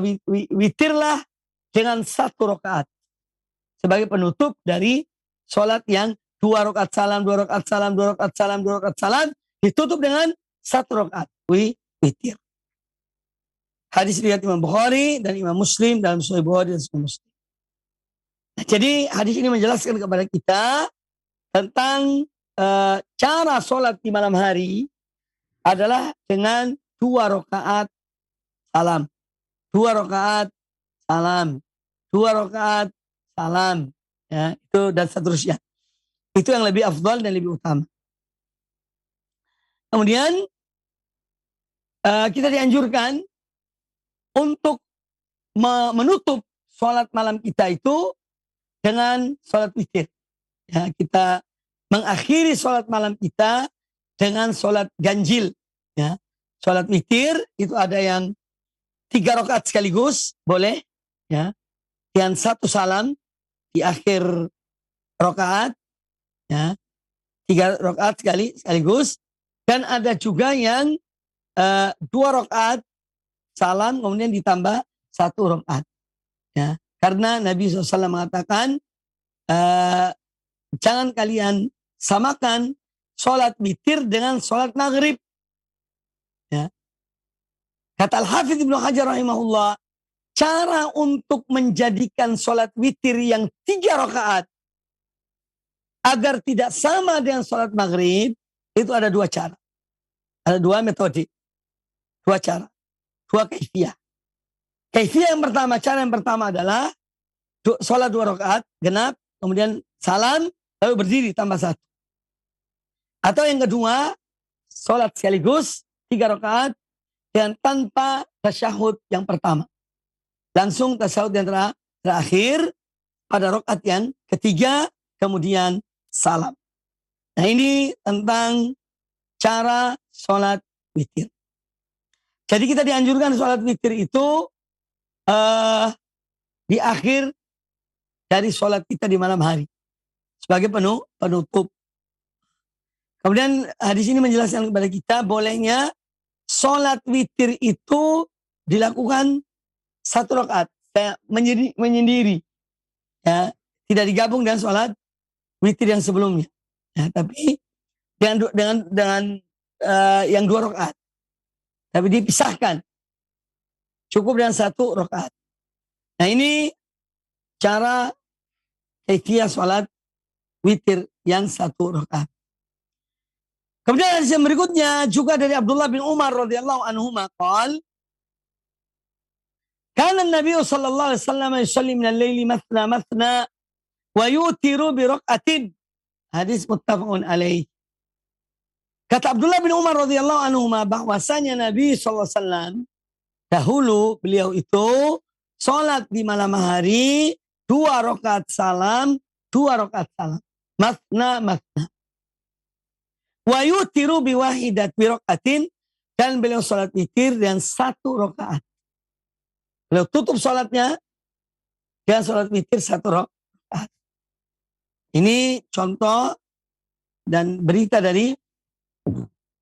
witirlah dengan 1 rakaat sebagai penutup dari salat yang 2 rakaat salam, 2 rakaat salam, 2 rakaat salam, 2 rakaat salam, ditutup dengan 1 rakaat witir. Hadis riwayat Imam Bukhari dan Imam Muslim dalam Sahih Bukhari dan Sahih Muslim. Nah, jadi hadis ini menjelaskan kepada kita tentang cara sholat di malam hari adalah dengan 2 rakaat salam, 2 rakaat salam, 2 rakaat salam, ya, itu dan seterusnya. Itu yang lebih afdal dan lebih utama. Kemudian kita dianjurkan untuk menutup sholat malam kita itu dengan sholat witir. Ya, kita mengakhiri sholat malam kita dengan sholat ganjil. Ya. Sholat witir itu ada yang 3 rakaat sekaligus, boleh. Ya. Yang 1 salam di akhir rakaat. Ya. 3 rakaat sekaligus. Dan ada juga yang 2 rakaat salam kemudian ditambah 1 rakaat. Ya. Karena Nabi SAW mengatakan, jangan kalian samakan sholat witir dengan sholat maghrib. Ya. Kata Al-Hafidz Ibnu Hajar rahimahullah, cara untuk menjadikan sholat witir yang 3 rakaat agar tidak sama dengan sholat maghrib, itu ada 2 cara. Ada 2 metode, 2 cara, 2 kaifiyah. Kaifiyah yang pertama, cara yang pertama adalah sholat 2 rakaat, genap, kemudian salam, lalu berdiri tambah 1. Atau yang kedua, sholat sekaligus 3 rakaat dan tanpa tasyahud yang pertama. Langsung tasyahud yang terakhir pada rakaat yang ketiga, kemudian salam. Nah, ini tentang cara sholat witir. Jadi kita dianjurkan sholat witir itu di akhir dari sholat kita di malam hari sebagai penutup. Kemudian hadis ini menjelaskan kepada kita bolehnya sholat witir itu dilakukan 1 rakaat, menyendiri, ya, tidak digabung dengan sholat witir yang sebelumnya, ya, tapi dengan yang 2 rakaat, tapi dipisahkan, cukup dengan 1 rakaat. Nah, ini cara kaifiyah sholat witir yang 1 rakaat. Kemudian hadis yang berikutnya juga dari Abdullah bin Umar radhiyallahu anhuma qala kana an-nabiy sallallahu alaihi wasallam yusalli min al-laili mathna wa yutiru bi rak'atin. Hadis muttafaqun alaih. Kata Abdullah bin Umar radhiyallahu anhuma bahwasanya Nabi sallallahu alaihi wasallam dahulu beliau itu salat di malam hari 2 rakaat salam, 2 rakaat salam. Mathna. Wa yutiru biwahidat birokaatin, dan beliau sholat witir dengan 1 rakaat. Beliau tutup sholatnya dengan sholat witir 1 rakaat. Ini contoh dan berita dari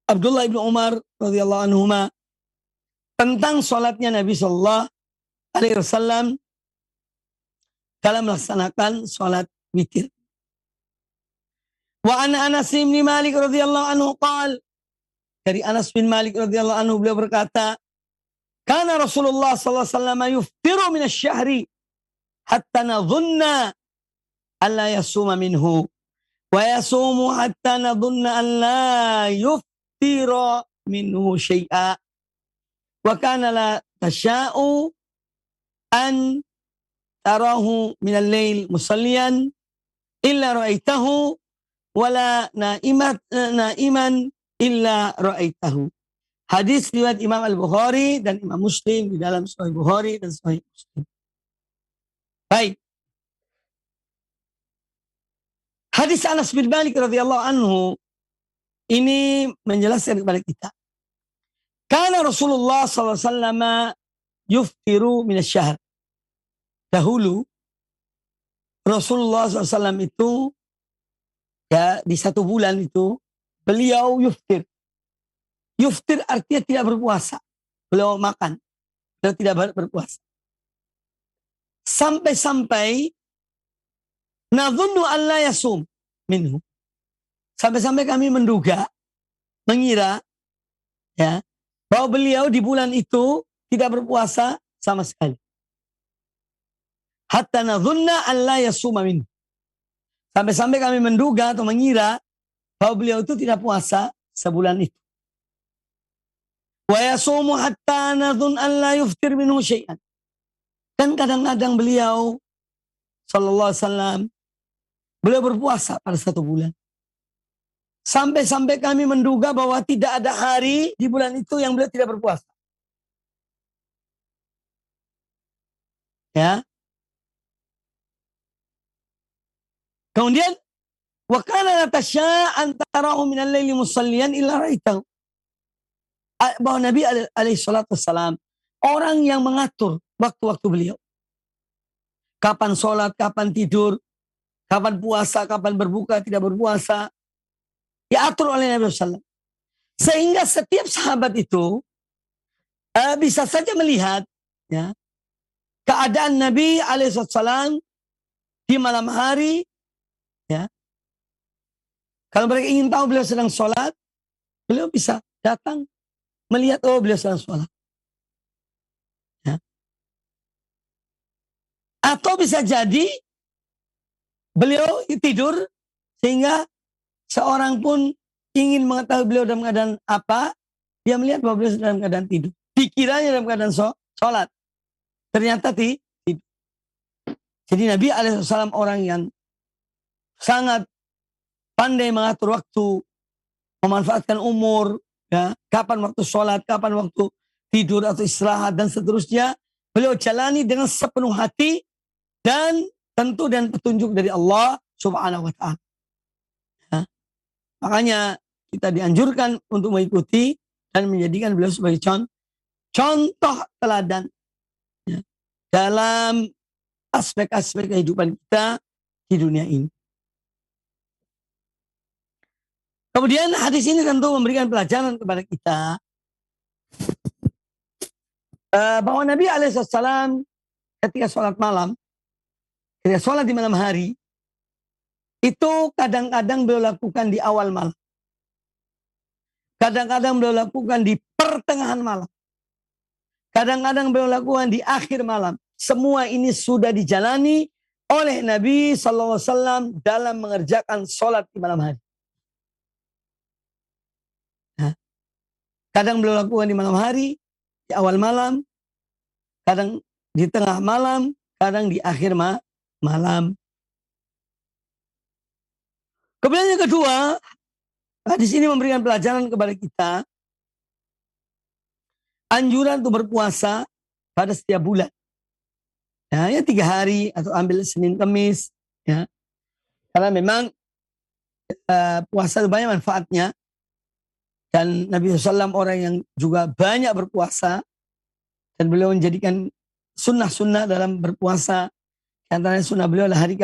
Abdullah bin Umar radhiyallahu anhuma tentang sholatnya Nabi Sallallahu Alaihi Wasallam dalam melaksanakan sholat witir. Wa an Anas bin Malik radhiyallahu anhu qala, dari Anas bin Malik radhiyallahu anhu beliau berkata, kana Rasulullah sallallahu alaihi wasallam yuftiru min asy-syahri hatta nadhunna alla yasuma minhu wa yasumu hatta nadhunna an la yuftira minhu syai'a wa kana la tasha'u an tarahu min al-lail musalliyan illa ra'aitahu wala naiman illa ra'aitahu. Hadis riwayat Imam Al-Bukhari dan Imam Muslim di dalam Sahih Bukhari dan Sahih Muslim. Baik. Hadis Anas bin Malik radhiyallahu anhu ini menjelaskan kepada kita. Karena Rasulullah sallallahu alaihi wasallam yuftiru min asy-syahr. Dahulu Rasulullah SAW itu, ya, di 1 bulan itu beliau yuftir. Yuftir artinya tidak berpuasa. Beliau makan. Beliau tidak berpuasa. Sampai-sampai nadhunnu an la yasum minhu. Sampai-sampai kami mengira, ya, bahwa beliau di bulan itu tidak berpuasa sama sekali. Hatta nadhunna an la yasuma minhu. Sampai-sampai kami menduga atau mengira bahwa beliau itu tidak puasa sebulan itu. Wa yasumu hatta nadhun an la yuftir minhu syai'an. Dan kadang-kadang beliau sallallahu alaihi wasallam beliau berpuasa pada 1 bulan. Sampai-sampai kami menduga bahwa tidak ada hari di bulan itu yang beliau tidak berpuasa. Ya. Kemudian wa kana la tasya'an tarahu min al-laili musalliyan illa ra'aitahu. Bahwa Nabi alaihi salatu wassalam orang yang mengatur waktu-waktu beliau. Kapan sholat, kapan tidur, kapan puasa, kapan berbuka, tidak berpuasa. Diatur oleh Nabi SAW. Sehingga setiap sahabat itu bisa saja melihat, ya, keadaan Nabi alaihissalam di malam hari. Ya, kalau mereka ingin tahu beliau sedang sholat, beliau bisa datang melihat, oh beliau sedang sholat. Ya. Atau bisa jadi beliau tidur sehingga seorang pun ingin mengetahui beliau dalam keadaan apa, dia melihat bahwa beliau dalam keadaan tidur. Dikiranya dalam keadaan sholat. Ternyata tidur. Jadi Nabi alaihissalam orang yang sangat pandai mengatur waktu, memanfaatkan umur, ya, kapan waktu sholat, kapan waktu tidur atau istirahat dan seterusnya. Beliau jalani dengan sepenuh hati dan tentu dan petunjuk dari Allah Subhanahu wa Ta'ala. Ya. Makanya kita dianjurkan untuk mengikuti dan menjadikan beliau sebagai contoh teladan, ya, dalam aspek-aspek kehidupan kita di dunia ini. Kemudian hadis ini tentu memberikan pelajaran kepada kita bahwa Nabi alaihissalam ketika sholat malam, ketika sholat di malam hari, itu kadang-kadang beliau lakukan di awal malam. Kadang-kadang beliau lakukan di pertengahan malam. Kadang-kadang beliau lakukan di akhir malam. Semua ini sudah dijalani oleh Nabi SAW dalam mengerjakan sholat di malam hari. Nah, kadang beliau lakukan di malam hari, di awal malam, kadang di tengah malam, kadang di akhir malam. Kemudian yang kedua, hadis ini memberikan pelajaran kepada kita anjuran untuk berpuasa pada setiap bulan. Ya 3 hari atau ambil Senin Kamis, ya. Karena memang puasa itu banyak manfaatnya. Dan Nabi SAW orang yang juga banyak berpuasa. Dan beliau menjadikan sunnah-sunnah dalam berpuasa. Antara sunnah beliau adalah hari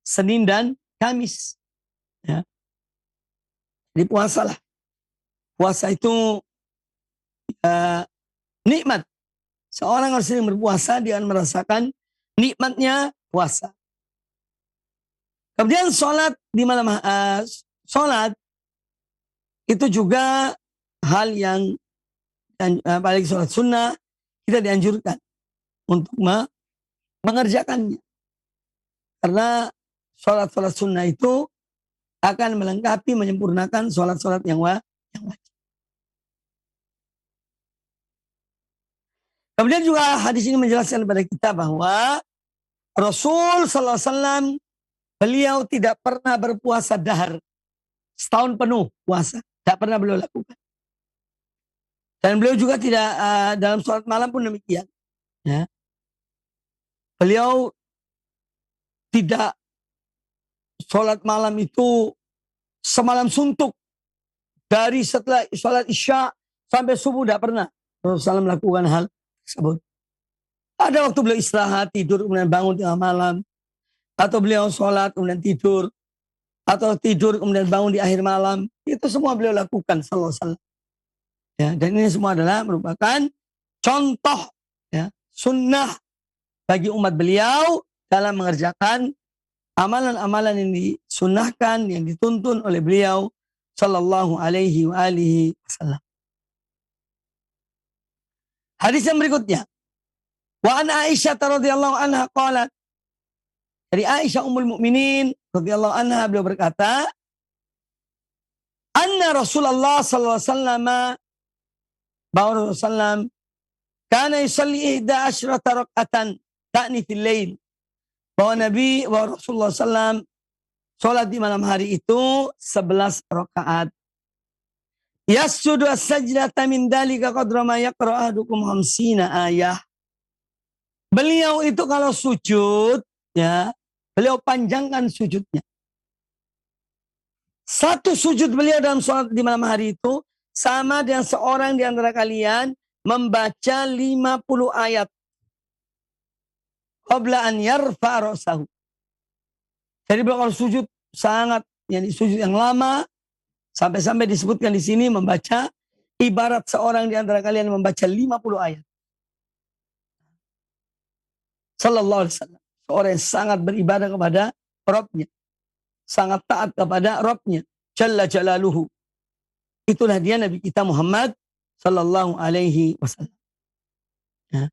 Senin dan Kamis. Ya. Jadi puasalah. Puasa itu nikmat. Seorang harus sering berpuasa, dia akan merasakan nikmatnya puasa. Kemudian sholat di malam sholat itu juga hal yang apalagi sholat sunnah kita dianjurkan untuk mengerjakannya. Karena sholat-sholat sunnah itu akan melengkapi, menyempurnakan sholat-sholat yang wajib. Kemudian juga hadis ini menjelaskan kepada kita bahwa Rasul sallallahu alaihi wasallam beliau tidak pernah berpuasa dahar. Setahun penuh puasa. Tidak pernah beliau lakukan. Dan beliau juga tidak dalam sholat malam pun demikian. Ya. Beliau tidak sholat malam itu semalam suntuk. Dari setelah sholat isya sampai subuh tidak pernah Rasulullah SAW melakukan hal tersebut. Ada waktu beliau istirahat, tidur, kemudian bangun tengah malam. Atau beliau sholat, kemudian tidur. Atau tidur, kemudian bangun di akhir malam. Itu semua beliau lakukan, sallallahu alaihi wasallam. Ya, dan ini semua adalah merupakan contoh, ya, sunnah bagi umat beliau dalam mengerjakan amalan-amalan yang disunnahkan, yang dituntun oleh beliau, sallallahu alaihi wasallam. Hadis yang berikutnya. Wa an Aisyah radhiyallahu anha qalat. Dari Aisyah Ummul Mukminin radhiyallahu anha beliau berkata, anna Rasulullah sallallahu alaihi wasallam bahwa Rasulullah kana yusalli 11 raka'atan ta'ni fil lail. Bahwa Nabi bahwa Rasulullah sallallahu salat di malam hari itu 11 rakaat. Yasjudu as-sajdata min dalika qadra ma yaqra ahadukum 50 ayah. Beliau itu kalau sujud, ya, beliau panjangkan sujudnya. Satu sujud beliau dalam sholat di malam hari itu sama dengan seorang di antara kalian membaca 50 ayat. Qabla an yarfa ra'sahu. Jadi beliau kalau sujud sangat, yani sujud yang lama, sampai-sampai disebutkan di sini membaca ibarat seorang di antara kalian membaca 50 ayat. Sallallahu alaihi wasallam. Seorang yang sangat beribadah kepada Rabbnya. Sangat taat kepada Rabbnya. Jalla jalaluhu. Itulah dia Nabi kita Muhammad sallallahu alaihi wasallam. Ya.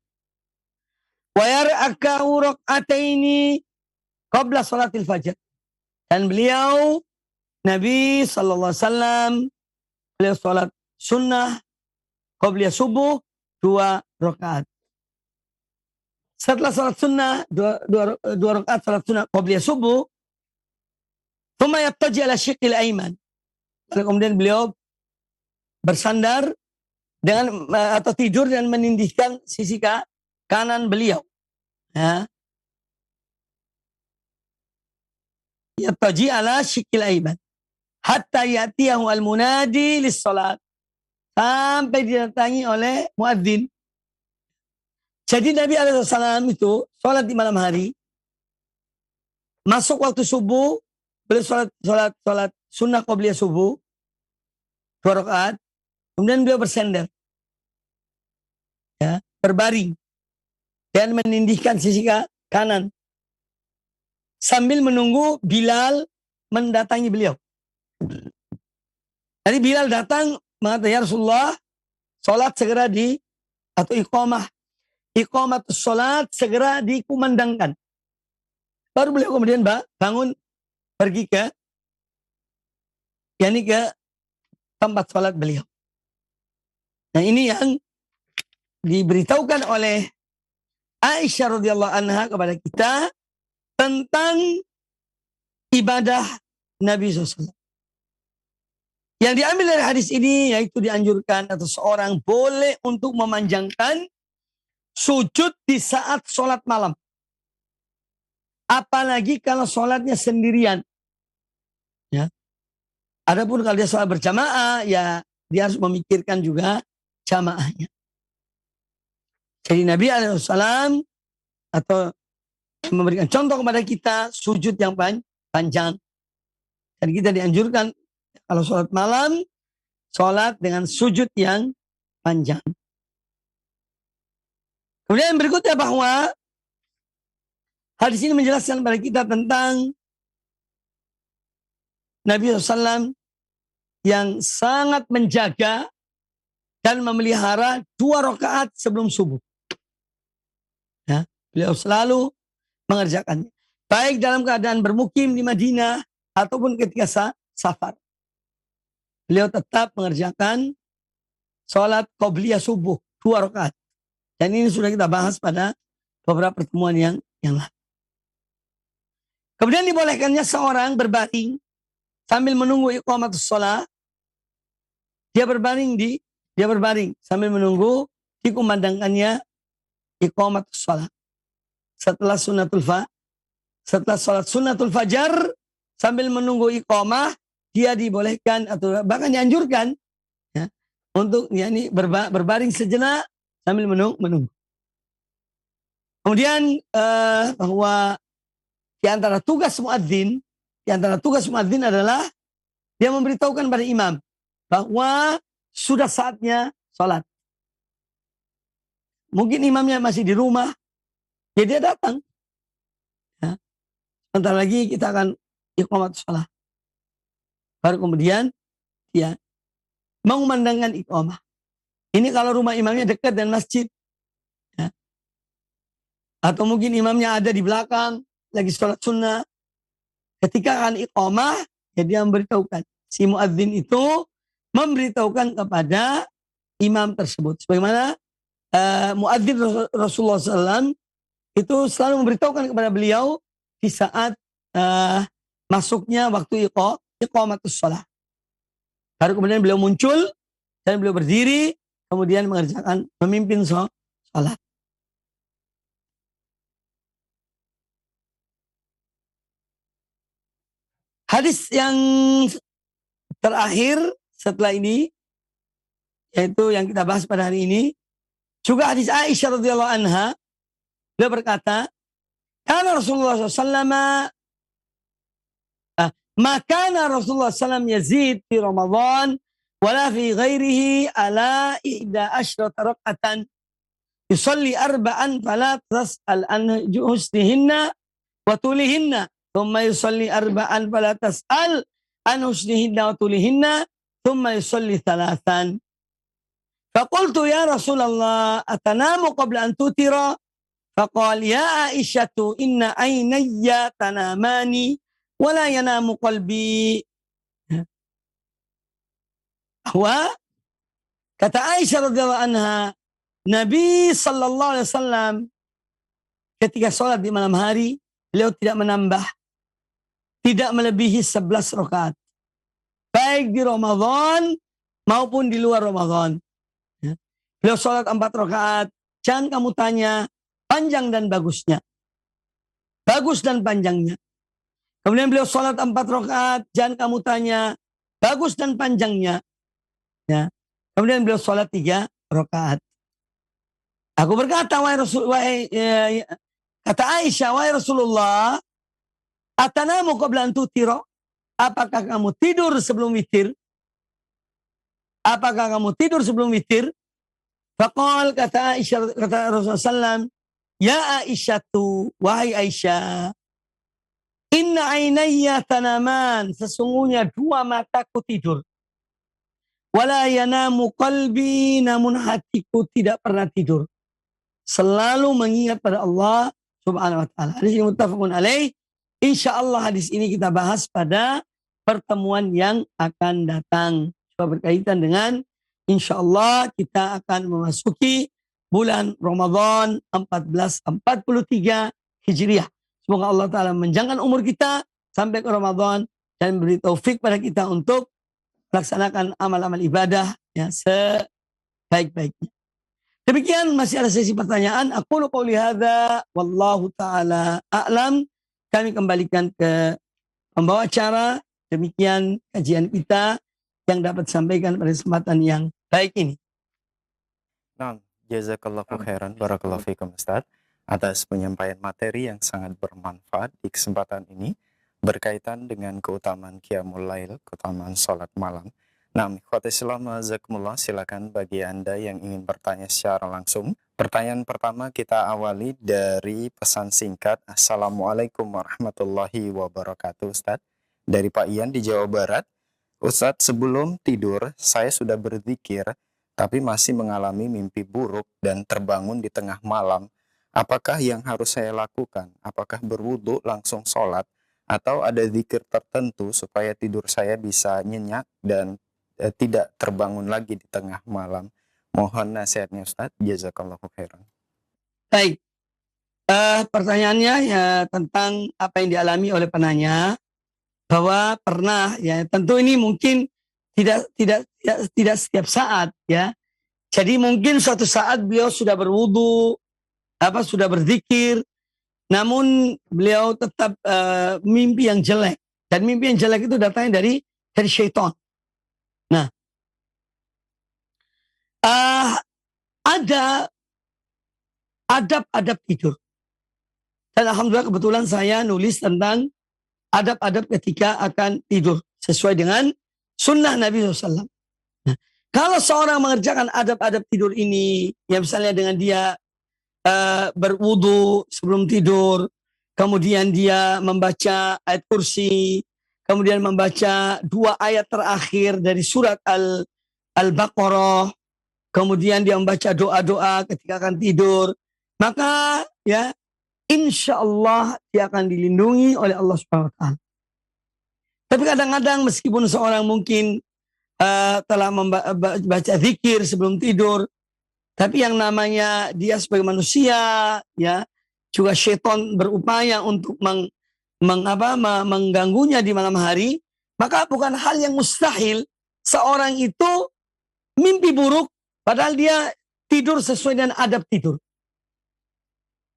wa yar'aka'u rak'ataini qabla salatil fajr. Dan beliau Nabi sallallahu alaihi wasallam beliau salat sunnah qabliyah subuh 2 rakaat. Setelah salat sunnah dua rakaat salat sunnah qabliyah subuh, thumma yattaji ala syiqqil aiman. Lalu kemudian beliau bersandar dengan atau tidur dan menindihkan sisi kanan beliau. Ya. Yattaji ala syiqqil aiman hatta yatiyahu al-munadi lis-salat. Sampai didatangi oleh muadzin. Jadi Nabi SAW itu sholat di malam hari, masuk waktu subuh, beliau sholat sunnah qabliyah subuh 2 rakaat, kemudian beliau bersender, ya, berbaring dan menindihkan sisi kanan sambil menunggu Bilal mendatangi beliau. Jadi Bilal datang mengatakan, ya Rasulullah, sholat segera atau iqamatus sholat segera dikumandangkan. Baru beliau kemudian bangun pergi ke tempat sholat beliau. Nah, ini yang diberitahukan oleh Aisyah radhiyallahu anha kepada kita tentang ibadah Nabi SAW. Yang diambil dari hadis ini yaitu dianjurkan atau seorang boleh untuk memanjangkan sujud di saat sholat malam. Apalagi kalau sholatnya sendirian. Ya. Adapun kalau dia sholat berjamaah, ya dia harus memikirkan juga jamaahnya. Jadi Nabi SAW atau memberikan contoh kepada kita sujud yang panjang. Dan kita dianjurkan kalau sholat malam, sholat dengan sujud yang panjang. Kemudian berikutnya bahwa hadis ini menjelaskan kepada kita tentang Nabi SAW yang sangat menjaga dan memelihara 2 rakaat sebelum subuh. Ya, beliau selalu mengerjakannya. Baik dalam keadaan bermukim di Madinah ataupun ketika safar. Beliau tetap mengerjakan sholat qabliyah subuh 2 rakaat. Dan ini sudah kita bahas pada beberapa pertemuan yang lalu. Kemudian dibolehkannya seorang berbaring sambil menunggu iqamatus shalah. Dia berbaring sambil menunggu dikumandangkannya iqamatus shalah. Setelah sholat sunnatul fajar sambil menunggu iqamah, dia dibolehkan atau bahkan dianjurkan ya, untuk berbaring sejenak sambil menunggu. Kemudian bahwa di antara tugas muadzin adalah dia memberitahukan pada imam bahwa sudah saatnya sholat. Mungkin imamnya masih di rumah, ya dia datang. Ya. Sebentar lagi kita akan iqamatus shalah. Baru kemudian dia mengumandangkan iqamah. Ini kalau rumah imamnya dekat dengan masjid. Ya. Atau mungkin imamnya ada di belakang, lagi sholat sunnah. Ketika akan iqamah, ya dia memberitahukan. Si muadzin itu memberitahukan kepada imam tersebut. Sebagaimana muadzin Rasulullah SAW itu selalu memberitahukan kepada beliau di saat masuknya waktu iqamatus shalah. Baru kemudian beliau muncul dan beliau berdiri, kemudian memimpin sholat. Hadis yang terakhir setelah ini, yaitu yang kita bahas pada hari ini, juga hadis Aisyah radhiyallahu anha. Beliau berkata, "Kana Rasulullah SAW makana Rasulullah SAW yazid fi Ramadan wala fi ghairihi ala 11 rak'atan yusalli arba'an fala tas'al an husnihinna wa tulihinna thumma yusalli arba'an fala tas'al an husnihinna wa tulihinna thumma yusalli thalathan." Faqultu ya Rasulullah atanamu qabla an tutira Faqal ya Aisyatu inna ainayya tanamani wala yanamu qalbi. Bahwa kata Aisyah radhiyallahu anha, Nabi sallallahu alaihi wasallam ketika sholat di malam hari, beliau tidak menambah, tidak melebihi 11 rakaat. Baik di Ramadan maupun di luar Ramadan. Ya. Beliau sholat 4 rakaat. Jangan kamu tanya panjang dan bagusnya. Bagus dan panjangnya. Kemudian beliau sholat 4 rakaat. Jangan kamu tanya bagus dan panjangnya. Ya. Kemudian beliau sholat 3 rakaat. Aku berkata, kata Aisyah, wahai Rasulullah, atanamu qabla an tutira? Apakah kamu tidur sebelum witir? Apakah kamu tidur sebelum witir? Faqal, kata Aisyah, kata Rasulullah SAW, ya Aisyatu, wahai Aisyah, inna ainayya tanaman, sesungguhnya 2 mataku tidur. Wala yanamu qalbi, namun hatiku tidak pernah tidur. Selalu mengingat pada Allah subhanahu wa ta'ala. Hadis ini muttafaqun alaih. InsyaAllah hadis ini kita bahas pada pertemuan yang akan datang. Coba berkaitan dengan insyaallah kita akan memasuki bulan Ramadan 1443 Hijriah. Semoga Allah Ta'ala menjangan umur kita sampai ke Ramadan dan beri taufik pada kita untuk melaksanakan amal-amal ibadah ya sebaik-baiknya. Demikian, masih ada sesi pertanyaan. Aku qouli hadza wallahu taala a'lam. Kami kembalikan ke pembawa acara. Demikian kajian kita yang dapat disampaikan pada kesempatan yang baik ini.
Nah, jazakallahu khairan, barakallahu fikum Ustaz, atas penyampaian materi yang sangat bermanfaat di kesempatan ini berkaitan dengan keutamaan Qiyamul Lail, keutamaan salat malam. Nah, ikhwati Islam jazakumullah, silakan bagi Anda yang ingin bertanya secara langsung. Pertanyaan pertama kita awali dari pesan singkat. Assalamualaikum warahmatullahi wabarakatuh Ustaz. Dari Pak Ian di Jawa Barat. Ustaz, sebelum tidur saya sudah berzikir tapi masih mengalami mimpi buruk dan terbangun di tengah malam. Apakah yang harus saya lakukan? Apakah berwudu langsung sholat? Atau ada zikir tertentu supaya tidur saya bisa nyenyak dan tidak terbangun lagi di tengah malam? Mohon nasihatnya Ustaz. Jazakallahu khairan.
Baik. Pertanyaannya ya tentang apa yang dialami oleh penanya, bahwa pernah ya, tentu ini mungkin tidak setiap saat ya. Jadi mungkin suatu saat beliau sudah berwudu, sudah berzikir, namun beliau tetap mimpi yang jelek, dan mimpi yang jelek itu datangnya dari syaitan. Nah, ada adab-adab tidur. Dan alhamdulillah kebetulan saya nulis tentang adab-adab ketika akan tidur sesuai dengan sunnah Nabi SAW. Nah, kalau seorang mengerjakan adab-adab tidur ini, ya misalnya dengan dia berwudu sebelum tidur, kemudian dia membaca ayat kursi, kemudian membaca 2 ayat terakhir dari surat Al-Baqarah, kemudian dia membaca doa-doa ketika akan tidur, maka ya insya Allah dia akan dilindungi oleh Allah Subhanahu wa ta'ala. Tapi kadang-kadang meskipun seorang mungkin telah membaca zikir sebelum tidur, tapi yang namanya dia sebagai manusia, ya juga syaitan berupaya untuk mengganggunya di malam hari, maka bukan hal yang mustahil seorang itu mimpi buruk padahal dia tidur sesuai dengan adab tidur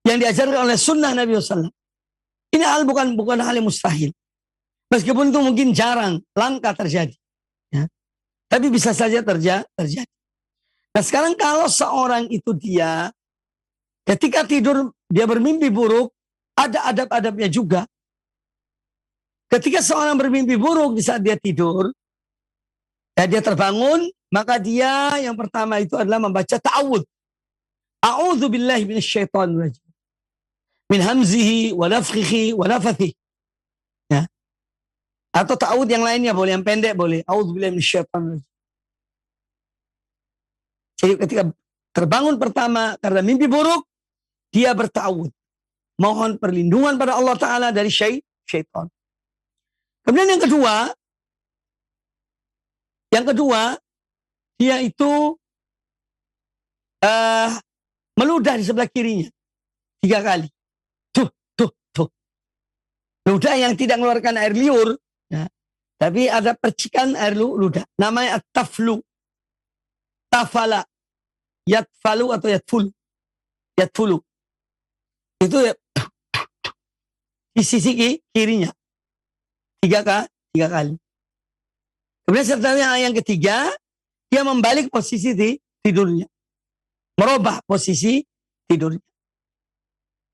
yang diajarkan oleh sunnah Nabi SAW. Ini hal bukan hal yang mustahil. Meskipun itu mungkin jarang, langka terjadi. Ya. Tapi bisa saja terjadi. Nah sekarang kalau seorang itu dia ketika tidur dia bermimpi buruk, ada adab-adabnya juga. Ketika seorang bermimpi buruk di saat dia tidur, ya dia terbangun, maka dia yang pertama itu adalah membaca ta'awudz. A'udzu billahi minasyaitonir rajim. Min hamzihi wa nafthihi wa nafathihi. Ya. Atau ta'awudz yang lainnya boleh, yang pendek boleh. A'udzu billahi minasyaitonir rajim. Jadi ketika terbangun pertama karena mimpi buruk, dia bertawud, mohon perlindungan pada Allah Ta'ala dari syaitan. Kemudian yang kedua, dia itu meludah di sebelah kirinya 3 kali. Tuh. Ludah yang tidak mengeluarkan air liur, ya, tapi ada percikan air ludah. Namanya at-taflu. Tafala. Yatfalu atau yatfulu. Itu ya, di sisi kirinya. 3 kali. Kemudian serta yang ketiga, dia membalik posisi tidurnya. Merubah posisi tidurnya.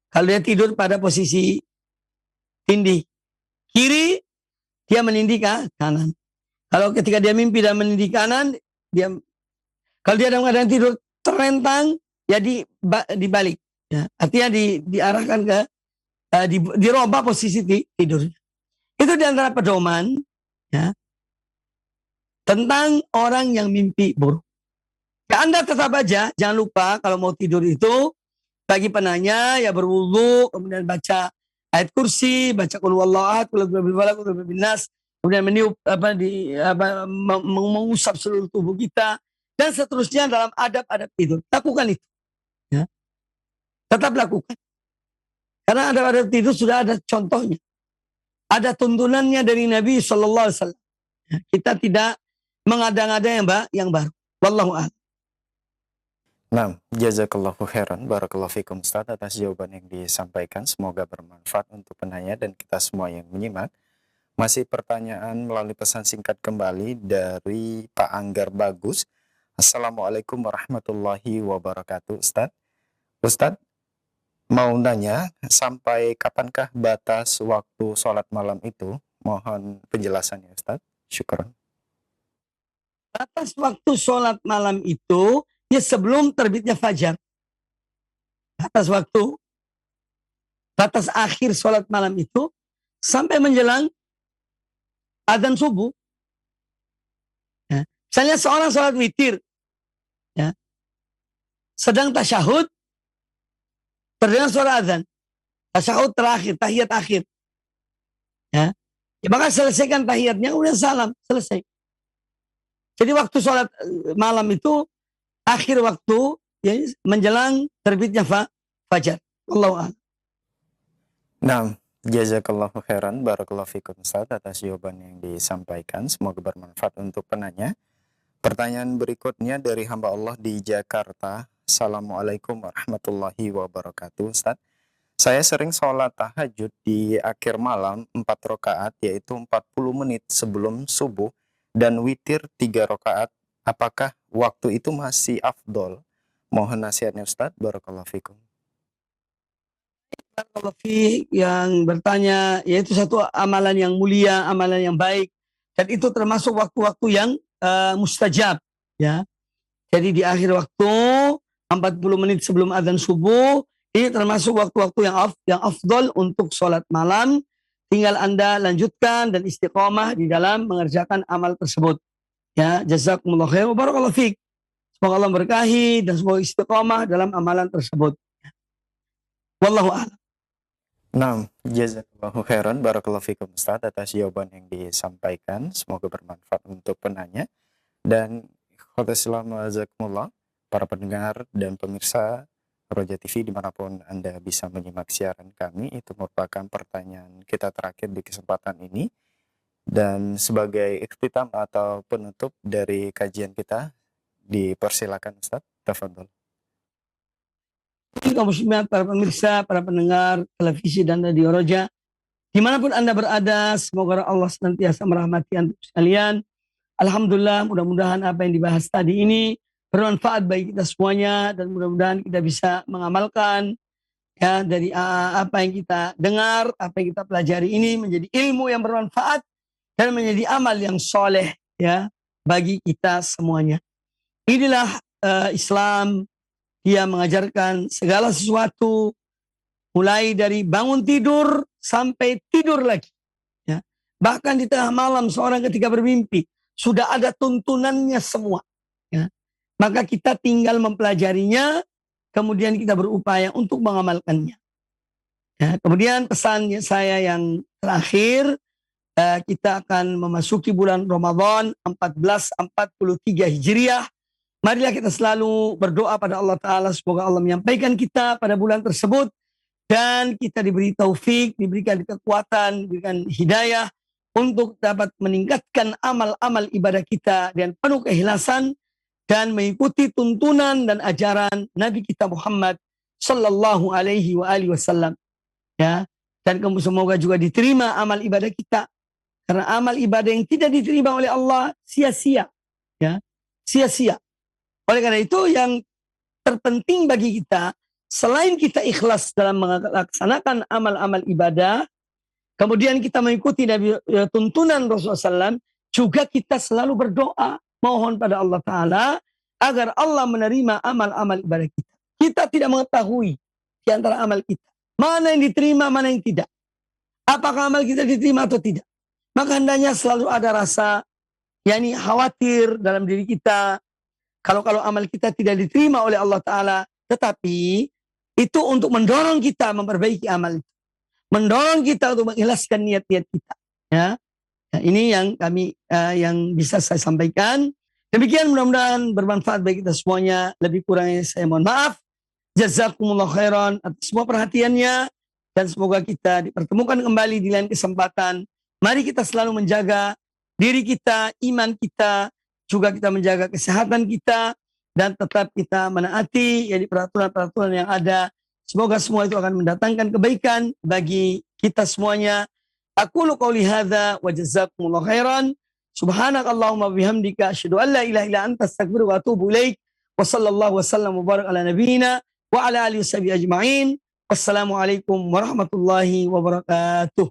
Kalau dia tidur pada posisi tindih kiri, dia menindih ke kanan. Kalau ketika dia mimpi dan menindih kanan, kalau dia dalam keadaan tidur terlentang, ya dibalik. Ya, artinya diarahkan ke, dirubah posisi tidurnya. Itu diantara pedoman, ya, tentang orang yang mimpi buruk. Ya, Anda tetap aja, jangan lupa kalau mau tidur itu, bagi penanya ya berwudu, kemudian baca ayat kursi, baca qul huwallahu ahad, qul huwallahu falaq, qul huwallahu binnas, kemudian meniup mengusap seluruh tubuh kita dan seterusnya dalam adab-adab tidur. Lakukan itu. Ya. Tetap lakukan. Karena adab-adab tidur sudah ada contohnya. Ada tuntunannya dari Nabi sallallahu alaihi wasallam. Ya. Kita tidak mengada-ngada yang baru. Wallahu a'lam.
Nah, jazakallahu khairan, barakallahu fikum Ustaz atas jawaban yang disampaikan. Semoga bermanfaat untuk penanya dan kita semua yang menyimak. Masih pertanyaan melalui pesan singkat kembali dari Pak Anggar Bagus. Assalamualaikum warahmatullahi wabarakatuh Ustaz. Ustaz, mau nanya, sampai kapankah batas waktu sholat malam itu? Mohon penjelasannya Ustaz. Syukran.
Batas waktu sholat malam itu ya sebelum terbitnya fajar. Batas akhir sholat malam itu sampai menjelang adzan subuh. Ya. Misalnya seorang sholat witir, ya, sedang tasyahud, terdengar suara adzan, tasyahud terakhir, tahiyat akhir. Ya. Maka selesaikan tahiyatnya, kemudian salam, selesai. Jadi waktu sholat malam itu akhir waktu, ya, menjelang terbitnya fajar. Wallahu a'lam.
Nah, jazakallahu khairan, barakallahu fikum Ustaz atas jawaban yang disampaikan. Semoga bermanfaat untuk penanya. Pertanyaan berikutnya dari hamba Allah di Jakarta. Assalamualaikum warahmatullahi wabarakatuh Ustaz. Saya sering sholat tahajud di akhir malam 4 rakaat, yaitu 40 menit sebelum subuh, dan witir 3 rakaat. Apakah waktu itu masih afdol? Mohon nasihatnya Ustaz. Barakallahu fikum.
Barakallahu fiik yang bertanya, yaitu satu amalan yang mulia, amalan yang baik, dan itu termasuk waktu-waktu yang mustajab, ya. Jadi di akhir waktu 40 menit sebelum adzan subuh, ini termasuk waktu-waktu yang afdol untuk sholat malam. Tinggal Anda lanjutkan dan istiqomah di dalam mengerjakan amal tersebut. Ya, jazakumullah khair wa barakallahu fiik. Semoga Allah berkahi dan semoga istiqomah dalam amalan tersebut. Wallahu a'lam.
Nah, jazakallahu khairan, barakallahu fikum Ustaz atas jawaban yang disampaikan. Semoga bermanfaat untuk penanya. Dan jazakumullah, para pendengar dan pemirsa Roja TV dimanapun Anda bisa menyimak siaran kami, itu merupakan pertanyaan kita terakhir di kesempatan ini. Dan sebagai ikhtitam atau penutup dari kajian kita, dipersilakan Ustaz, tafadhol.
Kaum muslimat, para pemirsa, para pendengar televisi dan radio Roja, dimanapun Anda berada, semoga Allah senantiasa merahmati Anda sekalian. Alhamdulillah, mudah-mudahan apa yang dibahas tadi ini bermanfaat bagi kita semuanya, dan mudah-mudahan kita bisa mengamalkan, ya, dari apa yang kita dengar, apa yang kita pelajari ini menjadi ilmu yang bermanfaat dan menjadi amal yang soleh, ya, bagi kita semuanya. Inilah Islam, dia mengajarkan segala sesuatu, mulai dari bangun tidur sampai tidur lagi. Ya. Bahkan di tengah malam seorang ketika bermimpi, sudah ada tuntunannya semua. Ya. Maka kita tinggal mempelajarinya kemudian kita berupaya untuk mengamalkannya. Ya, kemudian pesan saya yang terakhir, kita akan memasuki bulan Ramadan 1443 Hijriah. Marilah kita selalu berdoa pada Allah Ta'ala, semoga Allah menyampaikan kita pada bulan tersebut, dan kita diberi taufik, diberikan kekuatan, diberikan hidayah, untuk dapat meningkatkan amal-amal ibadah kita dengan penuh keikhlasan, dan mengikuti tuntunan dan ajaran Nabi kita Muhammad Sallallahu Alaihi Wasallam. Ya, dan semoga juga diterima amal ibadah kita, karena amal ibadah yang tidak diterima oleh Allah sia-sia, ya, sia-sia. Oleh karena itu yang terpenting bagi kita, selain kita ikhlas dalam melaksanakan amal-amal ibadah, kemudian kita mengikuti tuntunan Rasulullah SAW, juga kita selalu berdoa, mohon pada Allah Ta'ala agar Allah menerima amal-amal ibadah kita. Kita tidak mengetahui di antara amal kita mana yang diterima, mana yang tidak. Apakah amal kita diterima atau tidak? Maka hendaknya selalu ada rasa khawatir dalam diri kita. Kalau amal kita tidak diterima oleh Allah Ta'ala, tetapi itu untuk mendorong kita memperbaiki amal itu. Mendorong kita untuk mengikhlaskan niat-niat kita. Ya, ini yang yang bisa saya sampaikan. Demikian, mudah-mudahan bermanfaat bagi kita semuanya. Lebih kurangnya saya mohon maaf. Jazakumullah khairan atas semua perhatiannya, dan semoga kita dipertemukan kembali di lain kesempatan. Mari kita selalu menjaga diri kita, iman kita, juga kita menjaga kesehatan kita, dan tetap kita menaati peraturan-peraturan yang ada. Semoga semua itu akan mendatangkan kebaikan bagi kita semuanya. Aqulu qouli hadza wa jazakumullah khairan. Subhanakallahumma bihamdika asyhadu an la ilaha illa anta astaghfiruka wa atubu ilaik. Wa sallallahu wasallam wa barak ala nabiyyina wa ala alihi washabihi ajma'in. Wassalamualaikum warahmatullahi wabarakatuh.